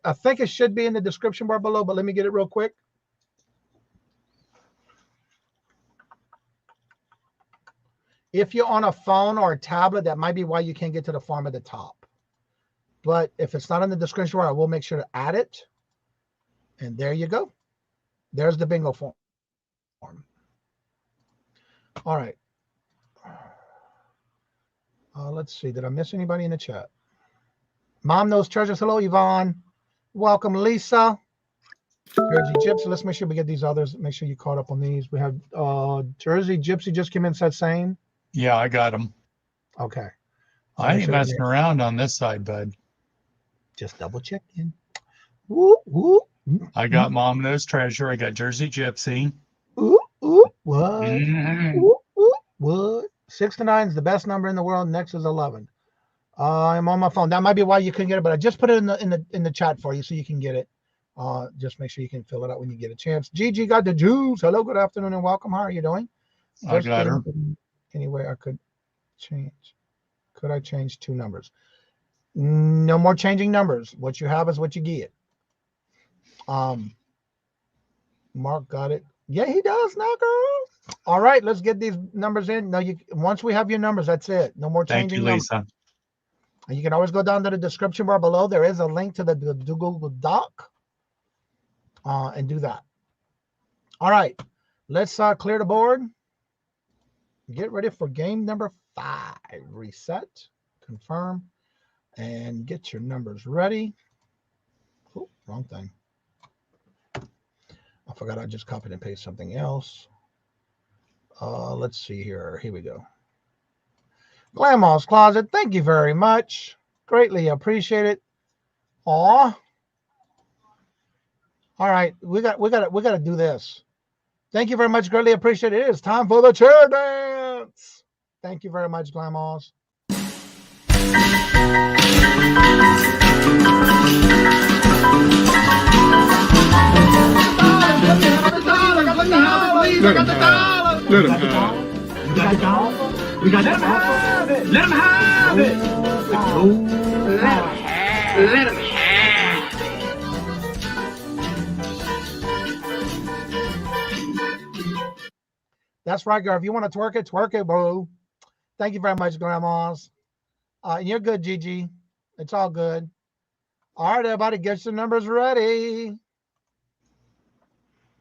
I think it should be in the description bar below, but let me get it real quick. If you're on a phone or a tablet, that might be why you can't get to the form at the top. But if it's not in the description bar, I will make sure to add it. And there you go. There's the bingo form. All right. Let's see. Did I miss anybody in the chat? Mom Knows Treasures. Hello, Yvonne. Welcome, Lisa. Jersey Gypsy. Let's make sure we get these others. Make sure you caught up on these. We have Jersey Gypsy just came in and said same. Yeah, I got them. Okay. I ain't messing around on this side, bud. Just double checking. Ooh, ooh. I got Mom Knows Treasure. I got Jersey Gypsy. Ooh, ooh, what? Ooh, ooh, what? 6 to 9 is the best number in the world. Next is 11. I'm on my phone. That might be why you couldn't get it, but I just put it in the chat for you so you can get it. Just make sure you can fill it out when you get a chance. Gigi got the juice. Hello, good afternoon, and welcome. How are you doing? I got her. Anyway, I could change. Could I change 2 numbers? No more changing numbers. What you have is what you get. Mark got it. Yeah, he does now, girl. All right, let's get these numbers in. No, once we have your numbers, that's it. No more changing numbers. Thank you, Lisa. And you can always go down to the description bar below. There is a link to the Google Doc and do that. All right, let's clear the board. Get ready for game number 5. Reset, confirm, and get your numbers ready. Oh, wrong thing. I forgot I just copied and pasted something else. Let's see here. Here we go. Grandma's Closet, thank you very much. Greatly appreciate it. Aw. All right, we got to do this. Thank you very much. Greatly appreciate it. It is time for the chair dance. Thank you very much, Grandmas. Let him have. Let him have. We got the dollar. We got the dollar. Let him have it. Let him have it. That's right, girl. If you want to twerk it, boo. Thank you very much, Grandmas. You're good, Gigi. It's all good. All right, everybody, get your numbers ready.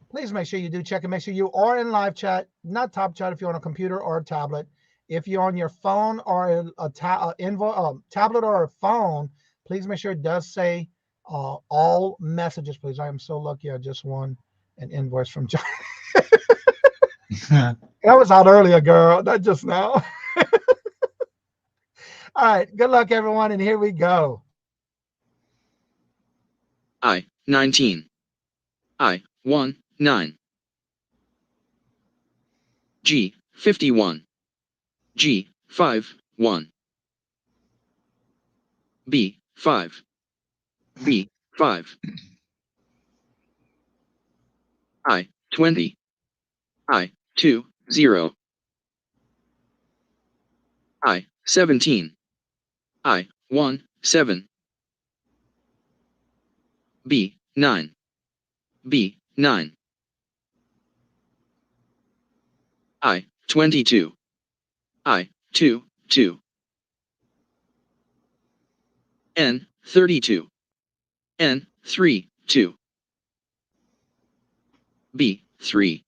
Please make sure you do check and make sure you are in live chat, not top chat if you're on a computer or a tablet. If you're on your phone or a tablet or a phone, please make sure it does say all messages, please. I am so lucky I just won an invoice from John. That was out earlier, girl. Not just now. All right. Good luck, everyone. And here we go. I, 19. I, 1, 9. G, 51. G, 5, 1. B, 5. B, 5. I, 20. I, 2, 0. I, 17. I, 1, 7. B, 9. B, 9. I, 22. I, 2, 2. N, 32. N, 3, 2. B, 3.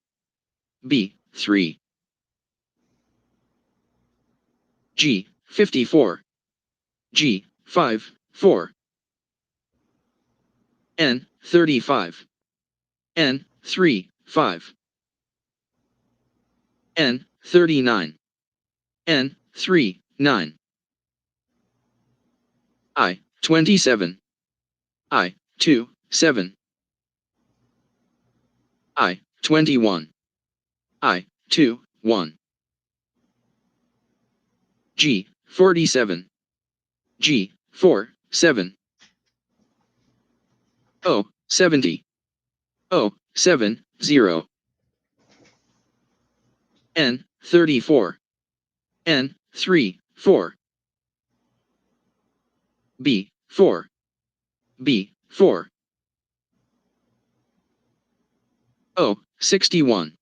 B, 3. G, 54. G, 5, 4. N, 35. N, 3, 5. N, 39. N, 3, 9. I, 27. I, 2, 7. I, 21. I, 2, 1. G, 47. G, 4, 7. O, 70. O, 7, 0. N, 34. N, 3, 4. B, 4. B, 4. O, 61.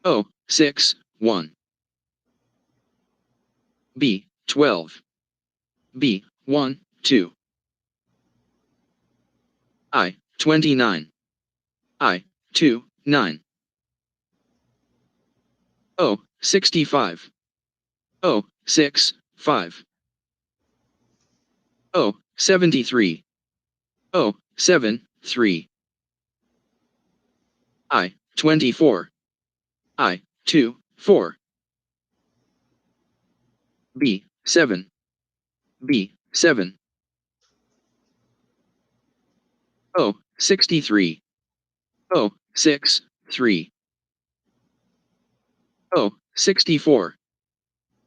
O, 6, 1. B, 12. B, 1, 2. I, 29. I, 2, 9. O, 65. O, 6, 5. O, 73. O, 7, 3. I, 24. I, 2, 4. B, 7. B, 7. O, 63. O, 6, 3. O, 64.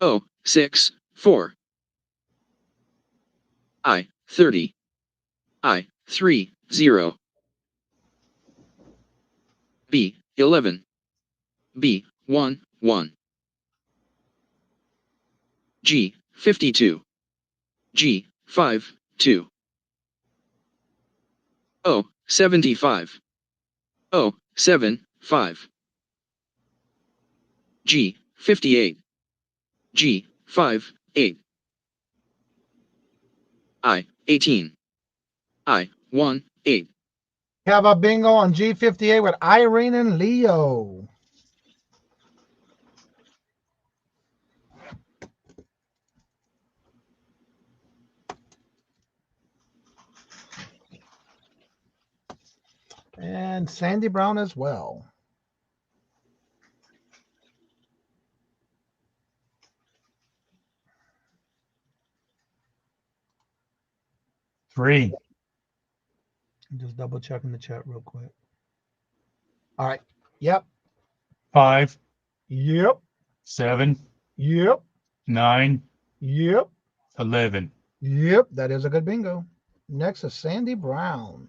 O, 6, 4. I, 30. I, 3, 0. B 11, B 1 1, G 52, G 5 2, O 75, O 7 5, G 58, G 5 8, I 18, I 1 8. Have a bingo on G58 with Irene and Leo. And Sandy Brown as well. Three. I'm just double checking the chat real quick. All right. Yep. 5. Yep. 7. Yep. 9. Yep. 11. Yep. That is a good bingo. Next is Sandy Brown.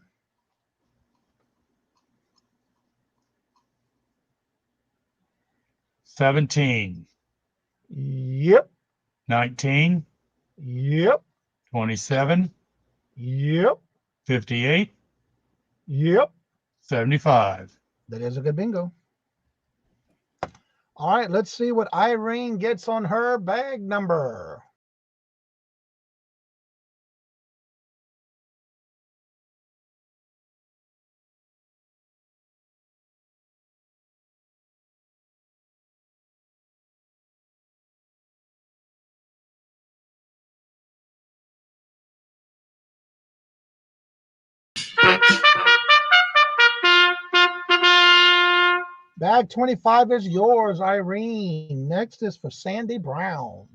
17. Yep. 19. Yep. 27. Yep. 58. Yep. 75. That is a good bingo. All right, let's see what Irene gets on her bag number. Bag 25 is yours, Irene. Next is for Sandy Brown.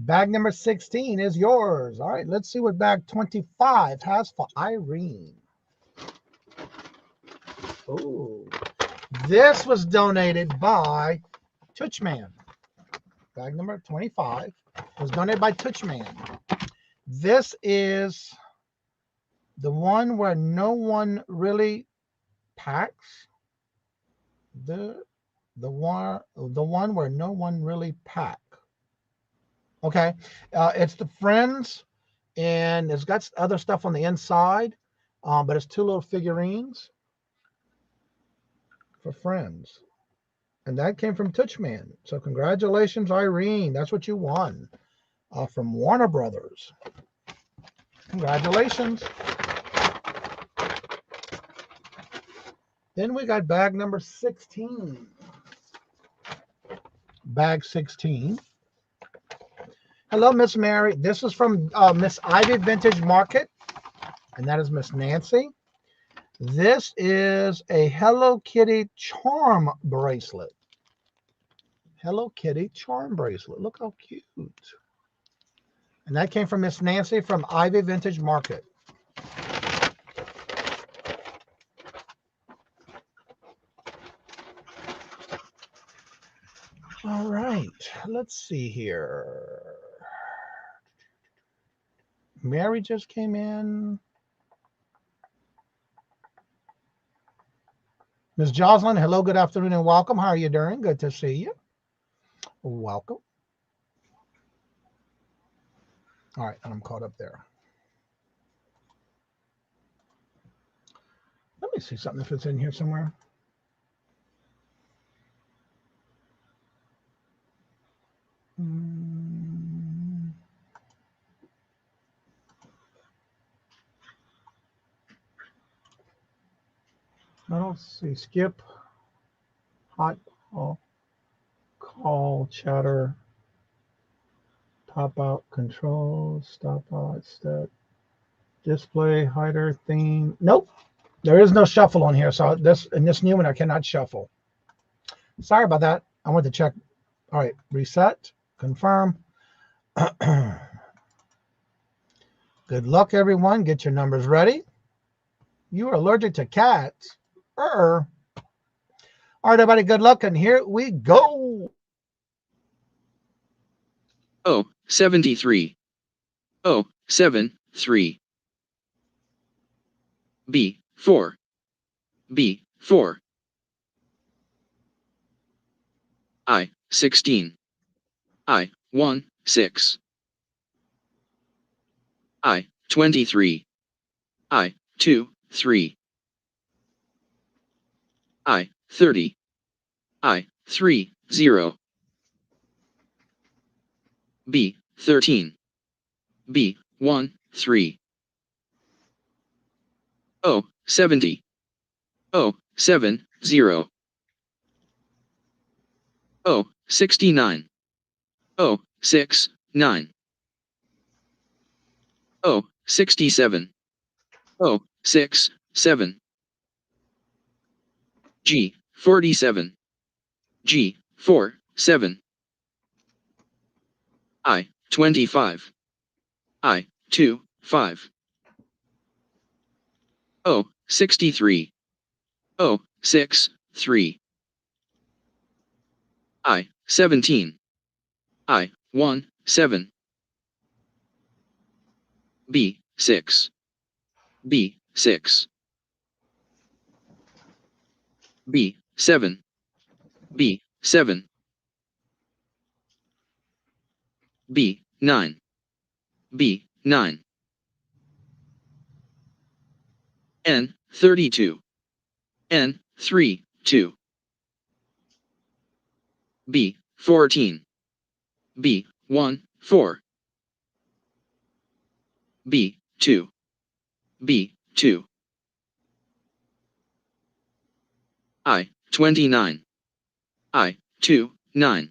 Bag number 16 is yours. All right, let's see what bag 25 has for Irene. Oh, this was donated by Touchman. Bag number 25 was donated by Touchman. This is the one where no one really packs. The one where no one really packs. Okay, it's the Friends, and it's got other stuff on the inside, but it's 2 little figurines for Friends, and that came from Touchman. So congratulations, Irene. That's what you won from Warner Brothers. Congratulations. Then we got bag number 16. Bag 16. Hello, Miss Mary. This is from Miss Ivy Vintage Market, and that is Miss Nancy. This is a Hello Kitty charm bracelet. Hello Kitty charm bracelet. Look how cute. And that came from Miss Nancy from Ivy Vintage Market. All right, let's see here. Mary just came in. Ms. Jocelyn, hello, good afternoon, and welcome. How are you doing? Good to see you. Welcome. All right, I'm caught up there. Let me see something if it's in here somewhere. I don't see. Skip, hot call, chatter, top out, control, stop out, step, display, hider, theme. Nope, there is no shuffle on here. So in this new one, I cannot shuffle. Sorry about that. I want to check. All right, reset, confirm. Good luck, everyone. Get your numbers ready. You are allergic to cats. All right, everybody, good luck, and here we go. 73. 73. B4. B4. I16. I16. I23. I23. I30. I30. B13. B13. 70. 70. 69. 69. 67. 67. G47. G47. I25. I25. 63. 63. I17. I17. B6. B6. B7. B7. B9. B9. N32. N32. B14. B14. B2. B2. I29. I29.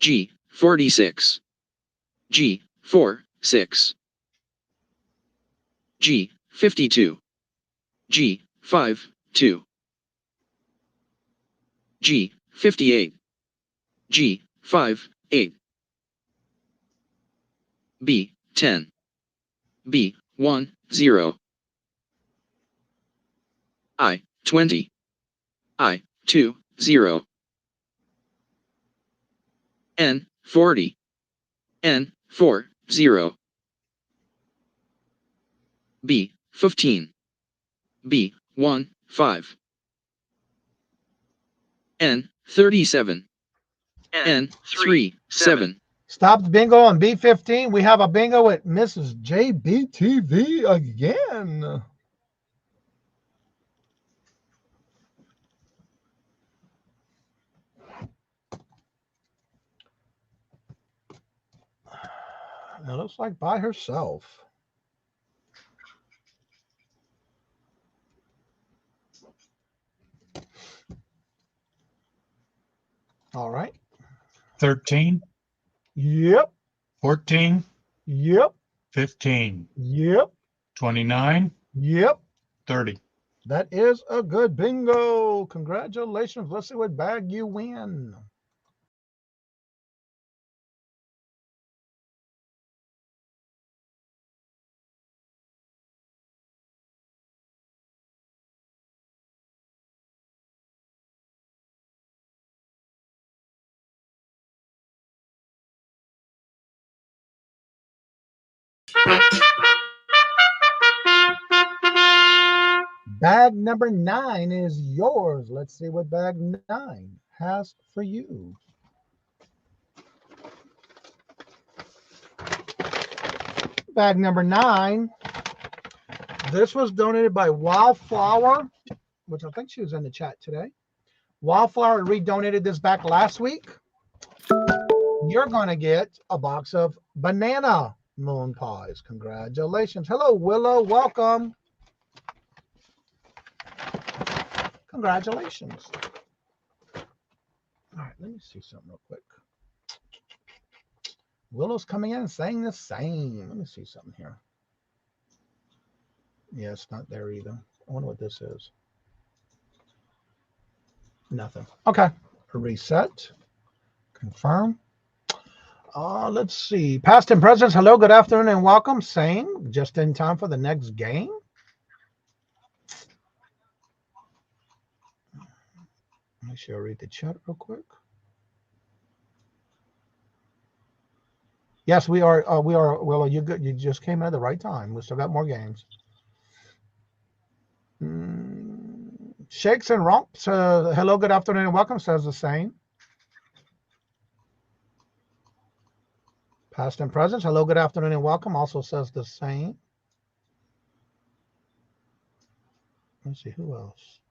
G46. G46. G52. G52. G58. G58. B10. B10. I20. I20. N40. N40. B15. B15. N37. N37. Stop the bingo on B15. We have a bingo with Mrs. JBTV again. It looks like by herself. All right. 13. Yep. 14. Yep. 15. Yep. 29. Yep. 30. That is a good bingo. Congratulations. Let's see what bag you win. Bag number 9 is yours. Let's see what bag 9 has for you. Bag number 9. This was donated by Wildflower, which I think she was in the chat today. Wildflower redonated this back last week. You're going to get a box of banana moon pies. Congratulations. Hello, Willow. Welcome. Congratulations. All right, let me see something real quick. Willow's coming in and saying the same. Let me see something here. Yeah, it's not there either. I wonder what this is. Nothing. Okay. Reset. Confirm. Let's see. Past and present. Hello, good afternoon, and welcome. Same. Just in time for the next game. Make sure I read the chat real quick. Yes, we are. Well, you good. You just came at the right time. We still got more games. Shakes and romps. Hello, good afternoon, and welcome. Says the same. Past and present. Hello, good afternoon, and welcome. Also says the same. Let's see who else.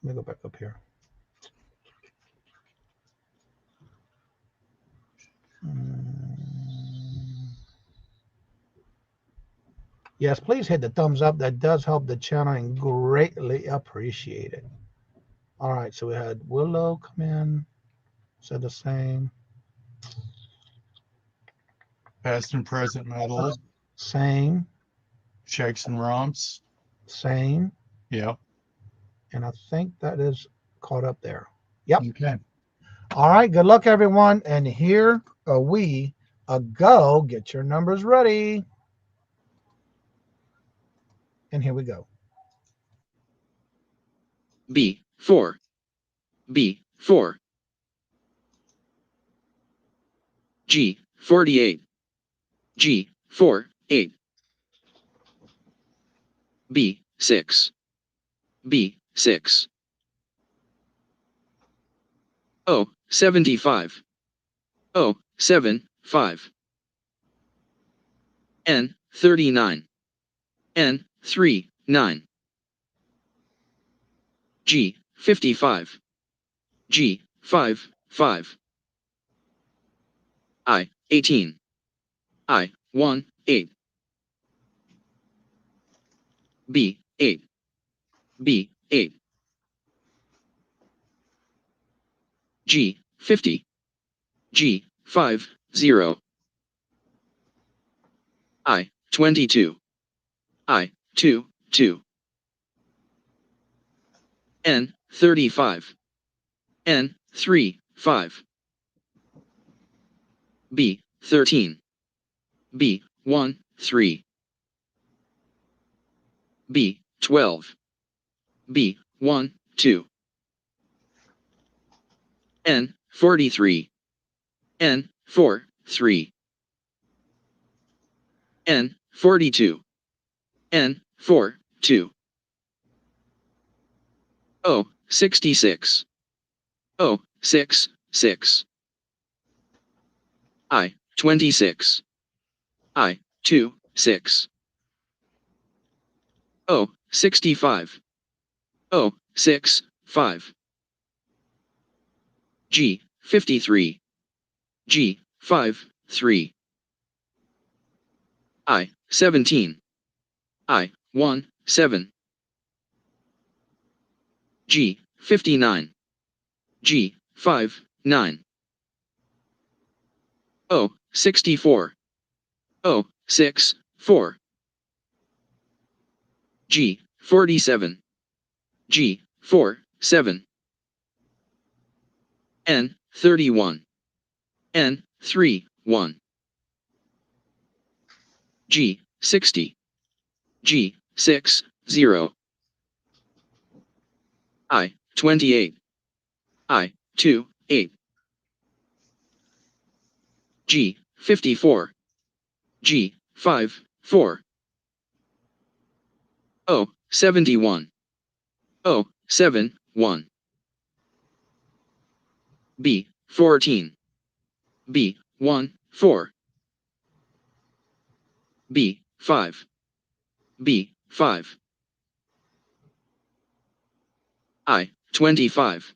Let me go back up here. Yes, please hit the thumbs up. That does help the channel and greatly appreciate it. All right, so we had Willow come in, said the same. Past and present medal. Same. Shakes and romps. Same. Yep. And I think that is caught up there. Yep. Okay. All right, good luck, everyone. And here we go. Get your numbers ready. And here we go. B4. B4. G48. G48. B6. B6. O75. O75. N39. N39. G55. G55. I18. I18. B8. B8. G50. G50. I22. I22. N35. N35. B13. B13. B12. B12. N43. N43. N42. N42. O66. O66. I26. I26. O65. O65. G53. G53. I17. I17. G59. G59. O64. O64. G47. G47. N31. N31. G60. G60. I28. I28. G54. G54. O71. O71. B14. B14. B5. B5. I25.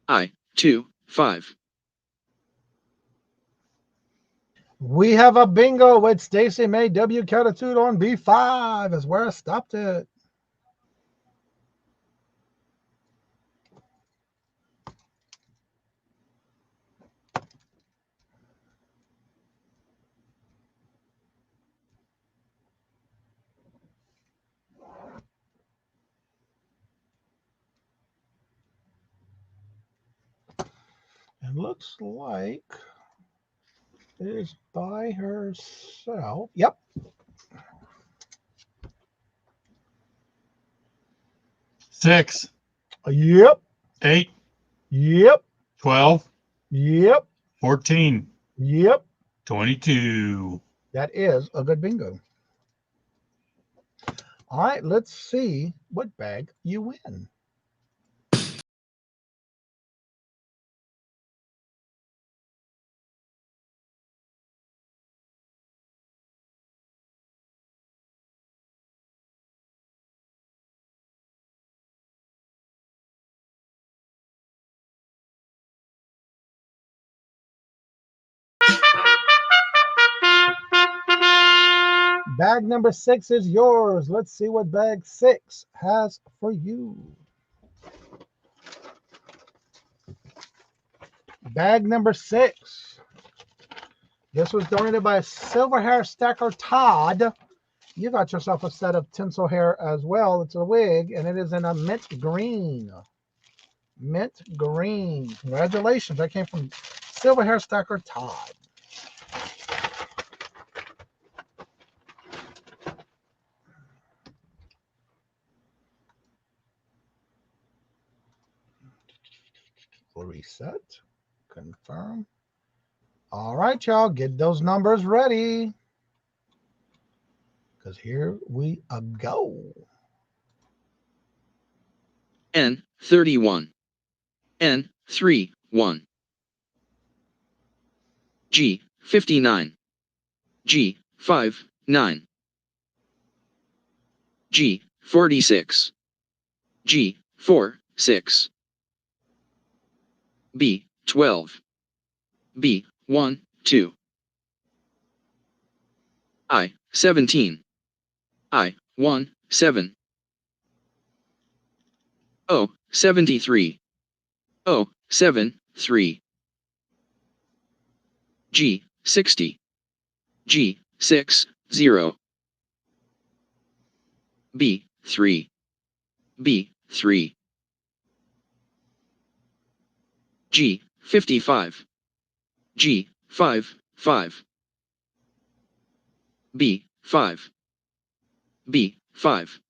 I25. We have a bingo with Stacy May W. Catitude on B5 is where I stopped it. It looks like it is by herself. Yep. Six, Yep. 8, Yep. 12, Yep. 14, Yep. 22. That is a good bingo. All right, let's see what bag you win. Bag number 6 is yours. Let's see what bag 6 has for you. Bag number 6. This was donated by Silver Hair Stacker Todd. You got yourself a set of tinsel hair as well. It's a wig, and it is in a mint green. Mint green. Congratulations. That came from Silver Hair Stacker Todd. Reset. Confirm. All right, y'all. Get those numbers ready. Because here we go. N31. N31. G59. G59. G46. G46. B12. B12. I17. I17. O73. O73. G60. G60. B3. B3. G55. G55. B5. B5.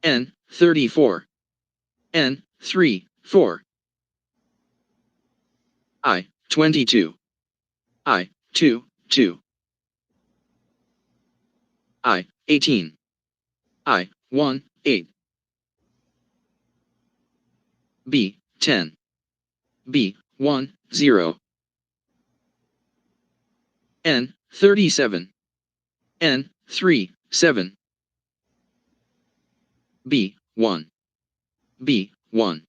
N34. N34. I22. I22. I18. I18. B10. B10. N37. N37. B1. B1.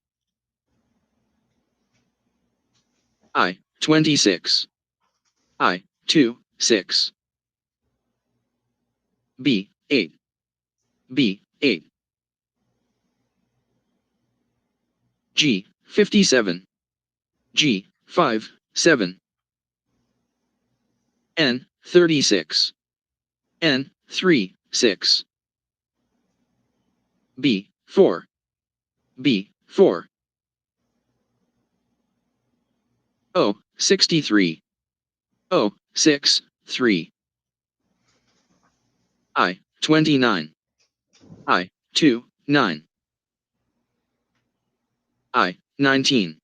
I26. I26. B8. B8. G57. G57. N36. N36. B4. B4. O63. O63. I29. I29. I19.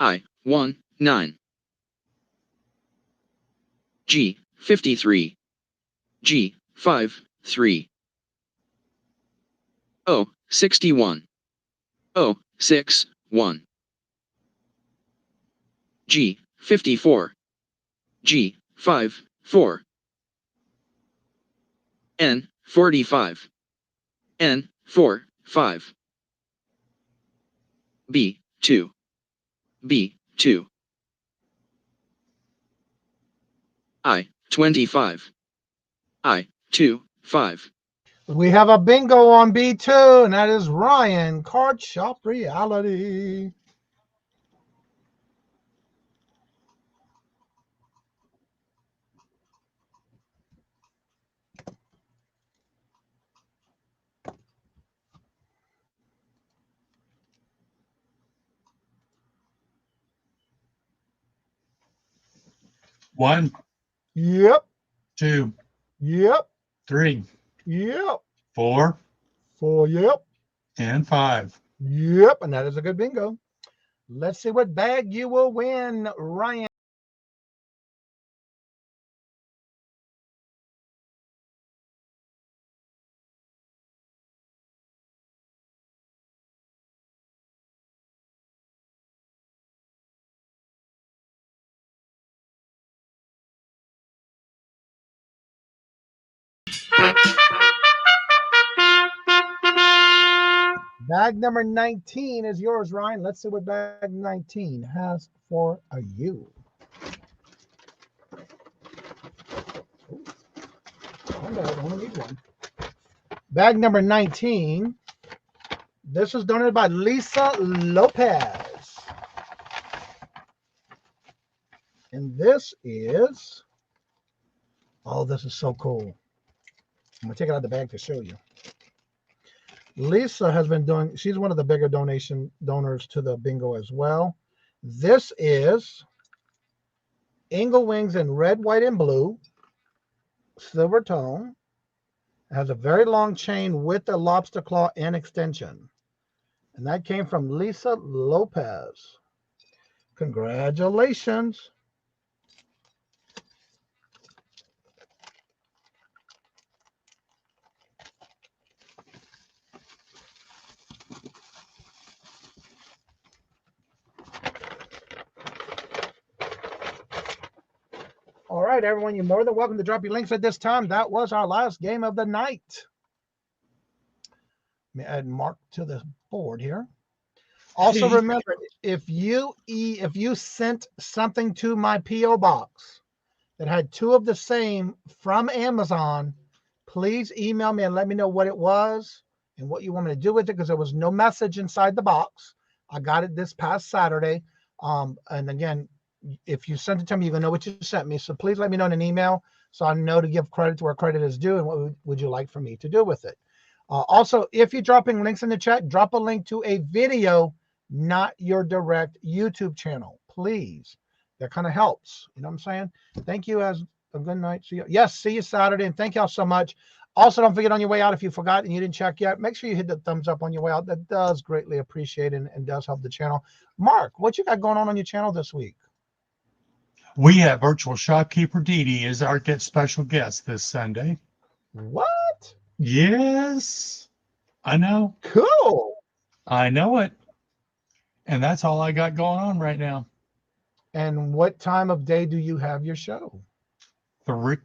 I19. G53. G53. O61. O61. G54. G54. N45. N45. B2. B2. I25. I25. We have a bingo on B2, and that is Ryan, Card Shop Reality. 1, Yep. 2, Yep. 3, Yep. 4, 4. Yep. and 5. Yep. And that is a good bingo. Let's see what bag you will win, Ryan. Bag number 19 is yours, Ryan. Let's see what bag 19 has for you. I only need one. Bag number 19. This is donated by Lisa Lopez. And this is, oh, this is so cool. I'm going to take it out of the bag to show you. Lisa has been doing, she's one of the bigger donors to the bingo as well. This is Eagle Wings in red, white, and blue, silver tone. It has a very long chain with a lobster claw and extension. And that came from Lisa Lopez. Congratulations. All right, everyone, you're more than welcome to drop your links at this time. That was our last game of the night. Let me add Mark to the board here. Also, remember, if you sent something to my P.O. box that had 2 of the same from Amazon, please email me and let me know what it was and what you want me to do with it, because there was no message inside the box. I got it this past Saturday. And again, if you sent it to me, you're going to know what you sent me. So please let me know in an email so I know to give credit to where credit is due and what would you like for me to do with it. Also, if you're dropping links in the chat, drop a link to a video, not your direct YouTube channel, please. That kind of helps. You know what I'm saying? Thank you. As a good night. See you. Yes, see you Saturday. And thank y'all so much. Also, don't forget on your way out, if you forgot and you didn't check yet, make sure you hit the thumbs up on your way out. That does greatly appreciate it and does help the channel. Mark, what you got going on your channel this week? We have virtual shopkeeper Dee Dee as our special guest this Sunday. What? Yes, I know. Cool. I know it. And that's all I got going on right now. And what time of day do you have your show? 3.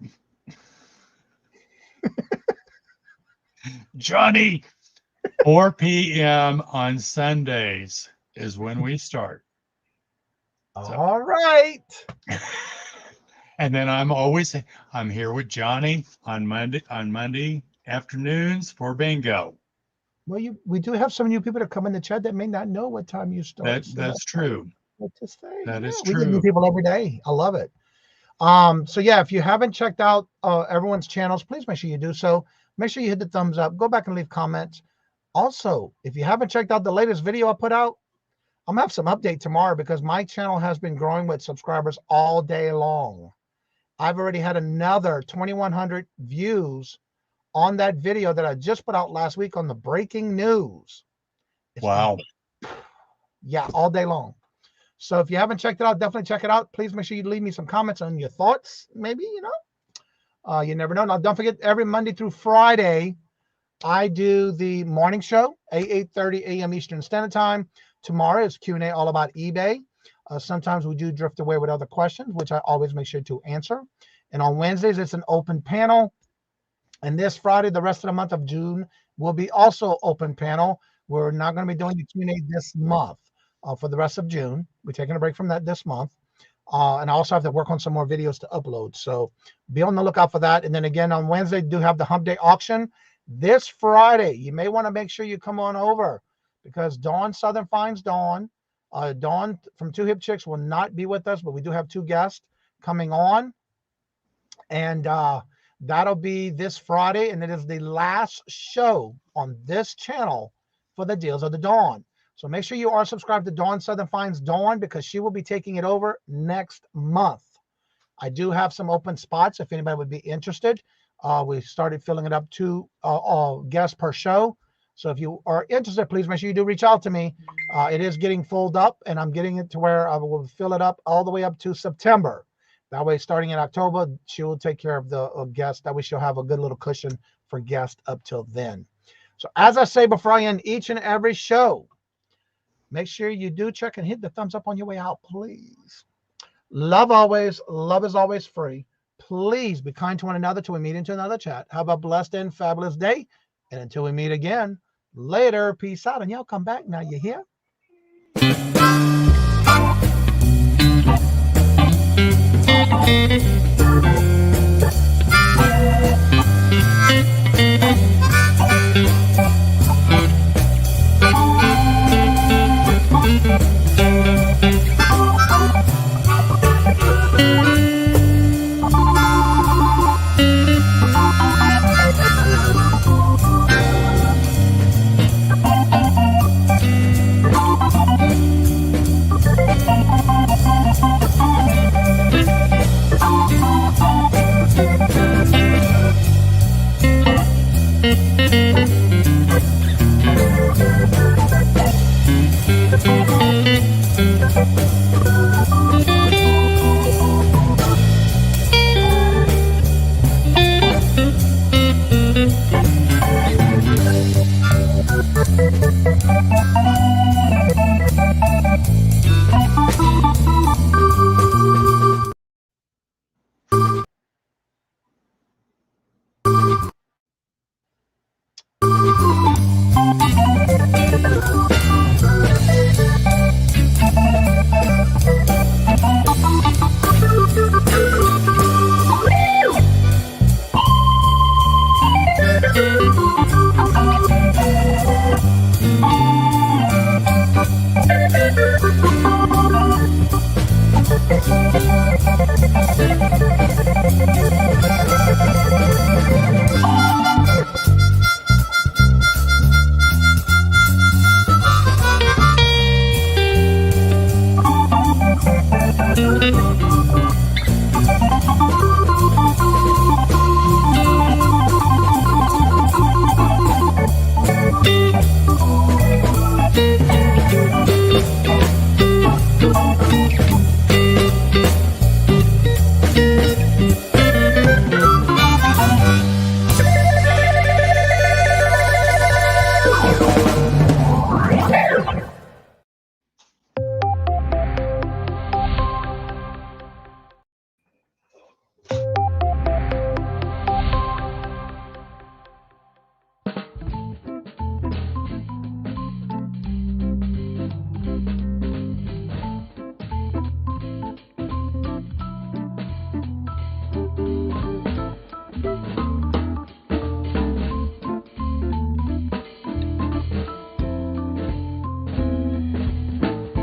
Johnny, 4 p.m. on Sundays is when we start. All right. And then I'm here with Johnny on Monday afternoons for bingo. Well, we do have some new people that come in the chat that may not know what time you start. That's true. What to say? That is We true. get new people every day. I love it. So yeah, if you haven't checked out everyone's channels, please make sure you do so. Make sure you hit the thumbs up. Go back and leave comments. Also, if you haven't checked out the latest video I put out, I'm gonna have some update tomorrow because my channel has been growing with subscribers all day long. I've already had another 2,100 views on that video that I just put out last week on the breaking news. Wow. Yeah, all day long. So if you haven't checked it out, definitely check it out. Please make sure you leave me some comments on your thoughts. Maybe, you never know. Now, don't forget, every Monday through Friday, I do the morning show, 8:30 a.m. Eastern Standard Time. Tomorrow is Q&A all about eBay. Sometimes we do drift away with other questions, which I always make sure to answer. And on Wednesdays, it's an open panel. And this Friday, the rest of the month of June, will be also open panel. We're not going to be doing the Q&A this month for the rest of June. We're taking a break from that this month. And I also have to work on some more videos to upload. So be on the lookout for that. And then again, on Wednesday, do have the Hump Day auction. This Friday, you may want to make sure you come on over because Dawn Southern Finds Dawn. Dawn from Two Hip Chicks will not be with us, but we do have 2 guests coming on. And that'll be this Friday. And it is the last show on this channel for the Deals of the Dawn. So make sure you are subscribed to Dawn Southern Finds Dawn because she will be taking it over next month. I do have some open spots if anybody would be interested. We started filling it up to guests per show. So if you are interested, please make sure you do reach out to me. It is getting filled up, and I'm getting it to where I will fill it up all the way up to September. That way, starting in October, she will take care of the guests. That way she'll have a good little cushion for guests up till then. So as I say before I end each and every show, make sure you do check and hit the thumbs up on your way out, please. Love always. Love is always free. Please be kind to one another till we meet into another chat. Have a blessed and fabulous day. And until we meet again, later. Peace out. And y'all come back now. You hear? Thank you.